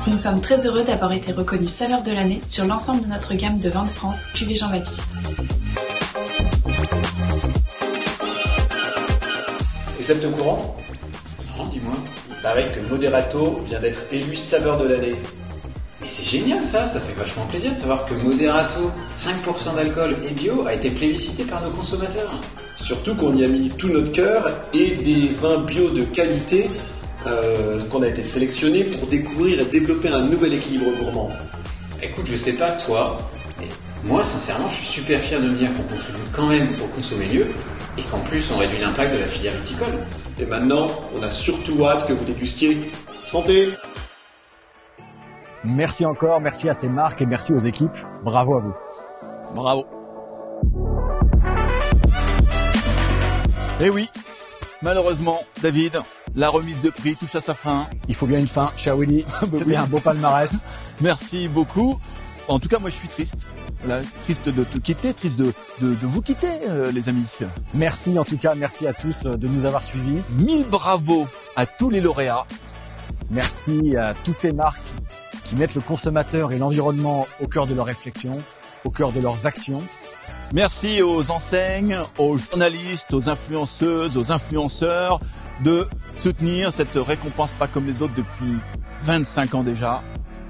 Nous sommes très heureux d'avoir été reconnus saveur de l'année sur l'ensemble de notre gamme de vin de France Cuvée Jean-Baptiste. Et ça te courant? Non, dis-moi. Il paraît que Moderato vient d'être élu saveur de l'année. Mais c'est génial ça fait vachement plaisir de savoir que Moderato, 5% d'alcool et bio, a été plébiscité par nos consommateurs. Surtout qu'on y a mis tout notre cœur et des vins bio de qualité qu'on a été sélectionnés pour découvrir et développer un nouvel équilibre gourmand. Écoute, je sais pas toi, mais moi sincèrement je suis super fier de me dire qu'on contribue quand même au consommer mieux et qu'en plus on réduit l'impact de la filière viticole. Et maintenant, on a surtout hâte que vous dégustiez. Santé! Merci encore, merci à ces marques et merci aux équipes. Bravo à vous. Bravo. Eh oui, malheureusement, David, la remise de prix touche à sa fin. Il faut bien une fin, cher Willy. C'était un beau palmarès. Merci beaucoup. En tout cas, moi, je suis triste. Voilà, triste de te quitter, triste de vous quitter, les amis. Merci en tout cas, merci à tous de nous avoir suivis. 1000 bravos à tous les lauréats. Merci à toutes ces marques qui mettent le consommateur et l'environnement au cœur de leurs réflexions, au cœur de leurs actions. Merci aux enseignes, aux journalistes, aux influenceuses, aux influenceurs de soutenir cette récompense pas comme les autres depuis 25 ans déjà.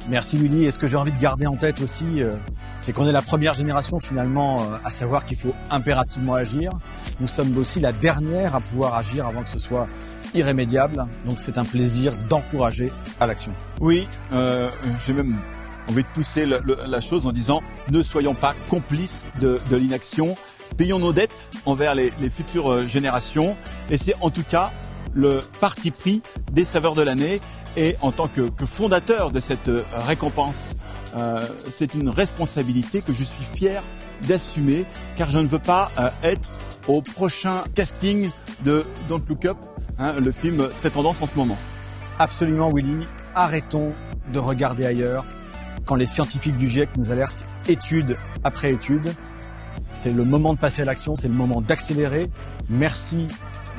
Merci Willy. Et ce que j'ai envie de garder en tête aussi, c'est qu'on est la première génération finalement à savoir qu'il faut impérativement agir. Nous sommes aussi la dernière à pouvoir agir avant que ce soit irrémédiable. Donc c'est un plaisir d'encourager à l'action. Oui, j'ai même envie de pousser la chose en disant ne soyons pas complices de l'inaction. Payons nos dettes envers les futures générations. Et c'est en tout cas le parti pris des saveurs de l'année. Et en tant que fondateur de cette récompense, c'est une responsabilité que je suis fier d'assumer, car je ne veux pas être au prochain casting de Don't Look Up, le film très tendance en ce moment. Absolument Willy, arrêtons de regarder ailleurs. Quand les scientifiques du GIEC nous alertent étude après étude, c'est le moment de passer à l'action, c'est le moment d'accélérer. Merci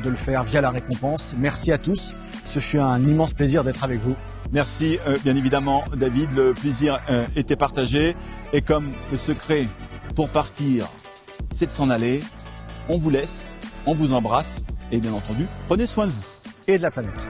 de le faire via la récompense. Merci à tous. Ce fut un immense plaisir d'être avec vous. Merci bien évidemment David, le plaisir était partagé. Et comme le secret pour partir, c'est de s'en aller, on vous laisse, on vous embrasse et bien entendu, prenez soin de vous. Et de la planète.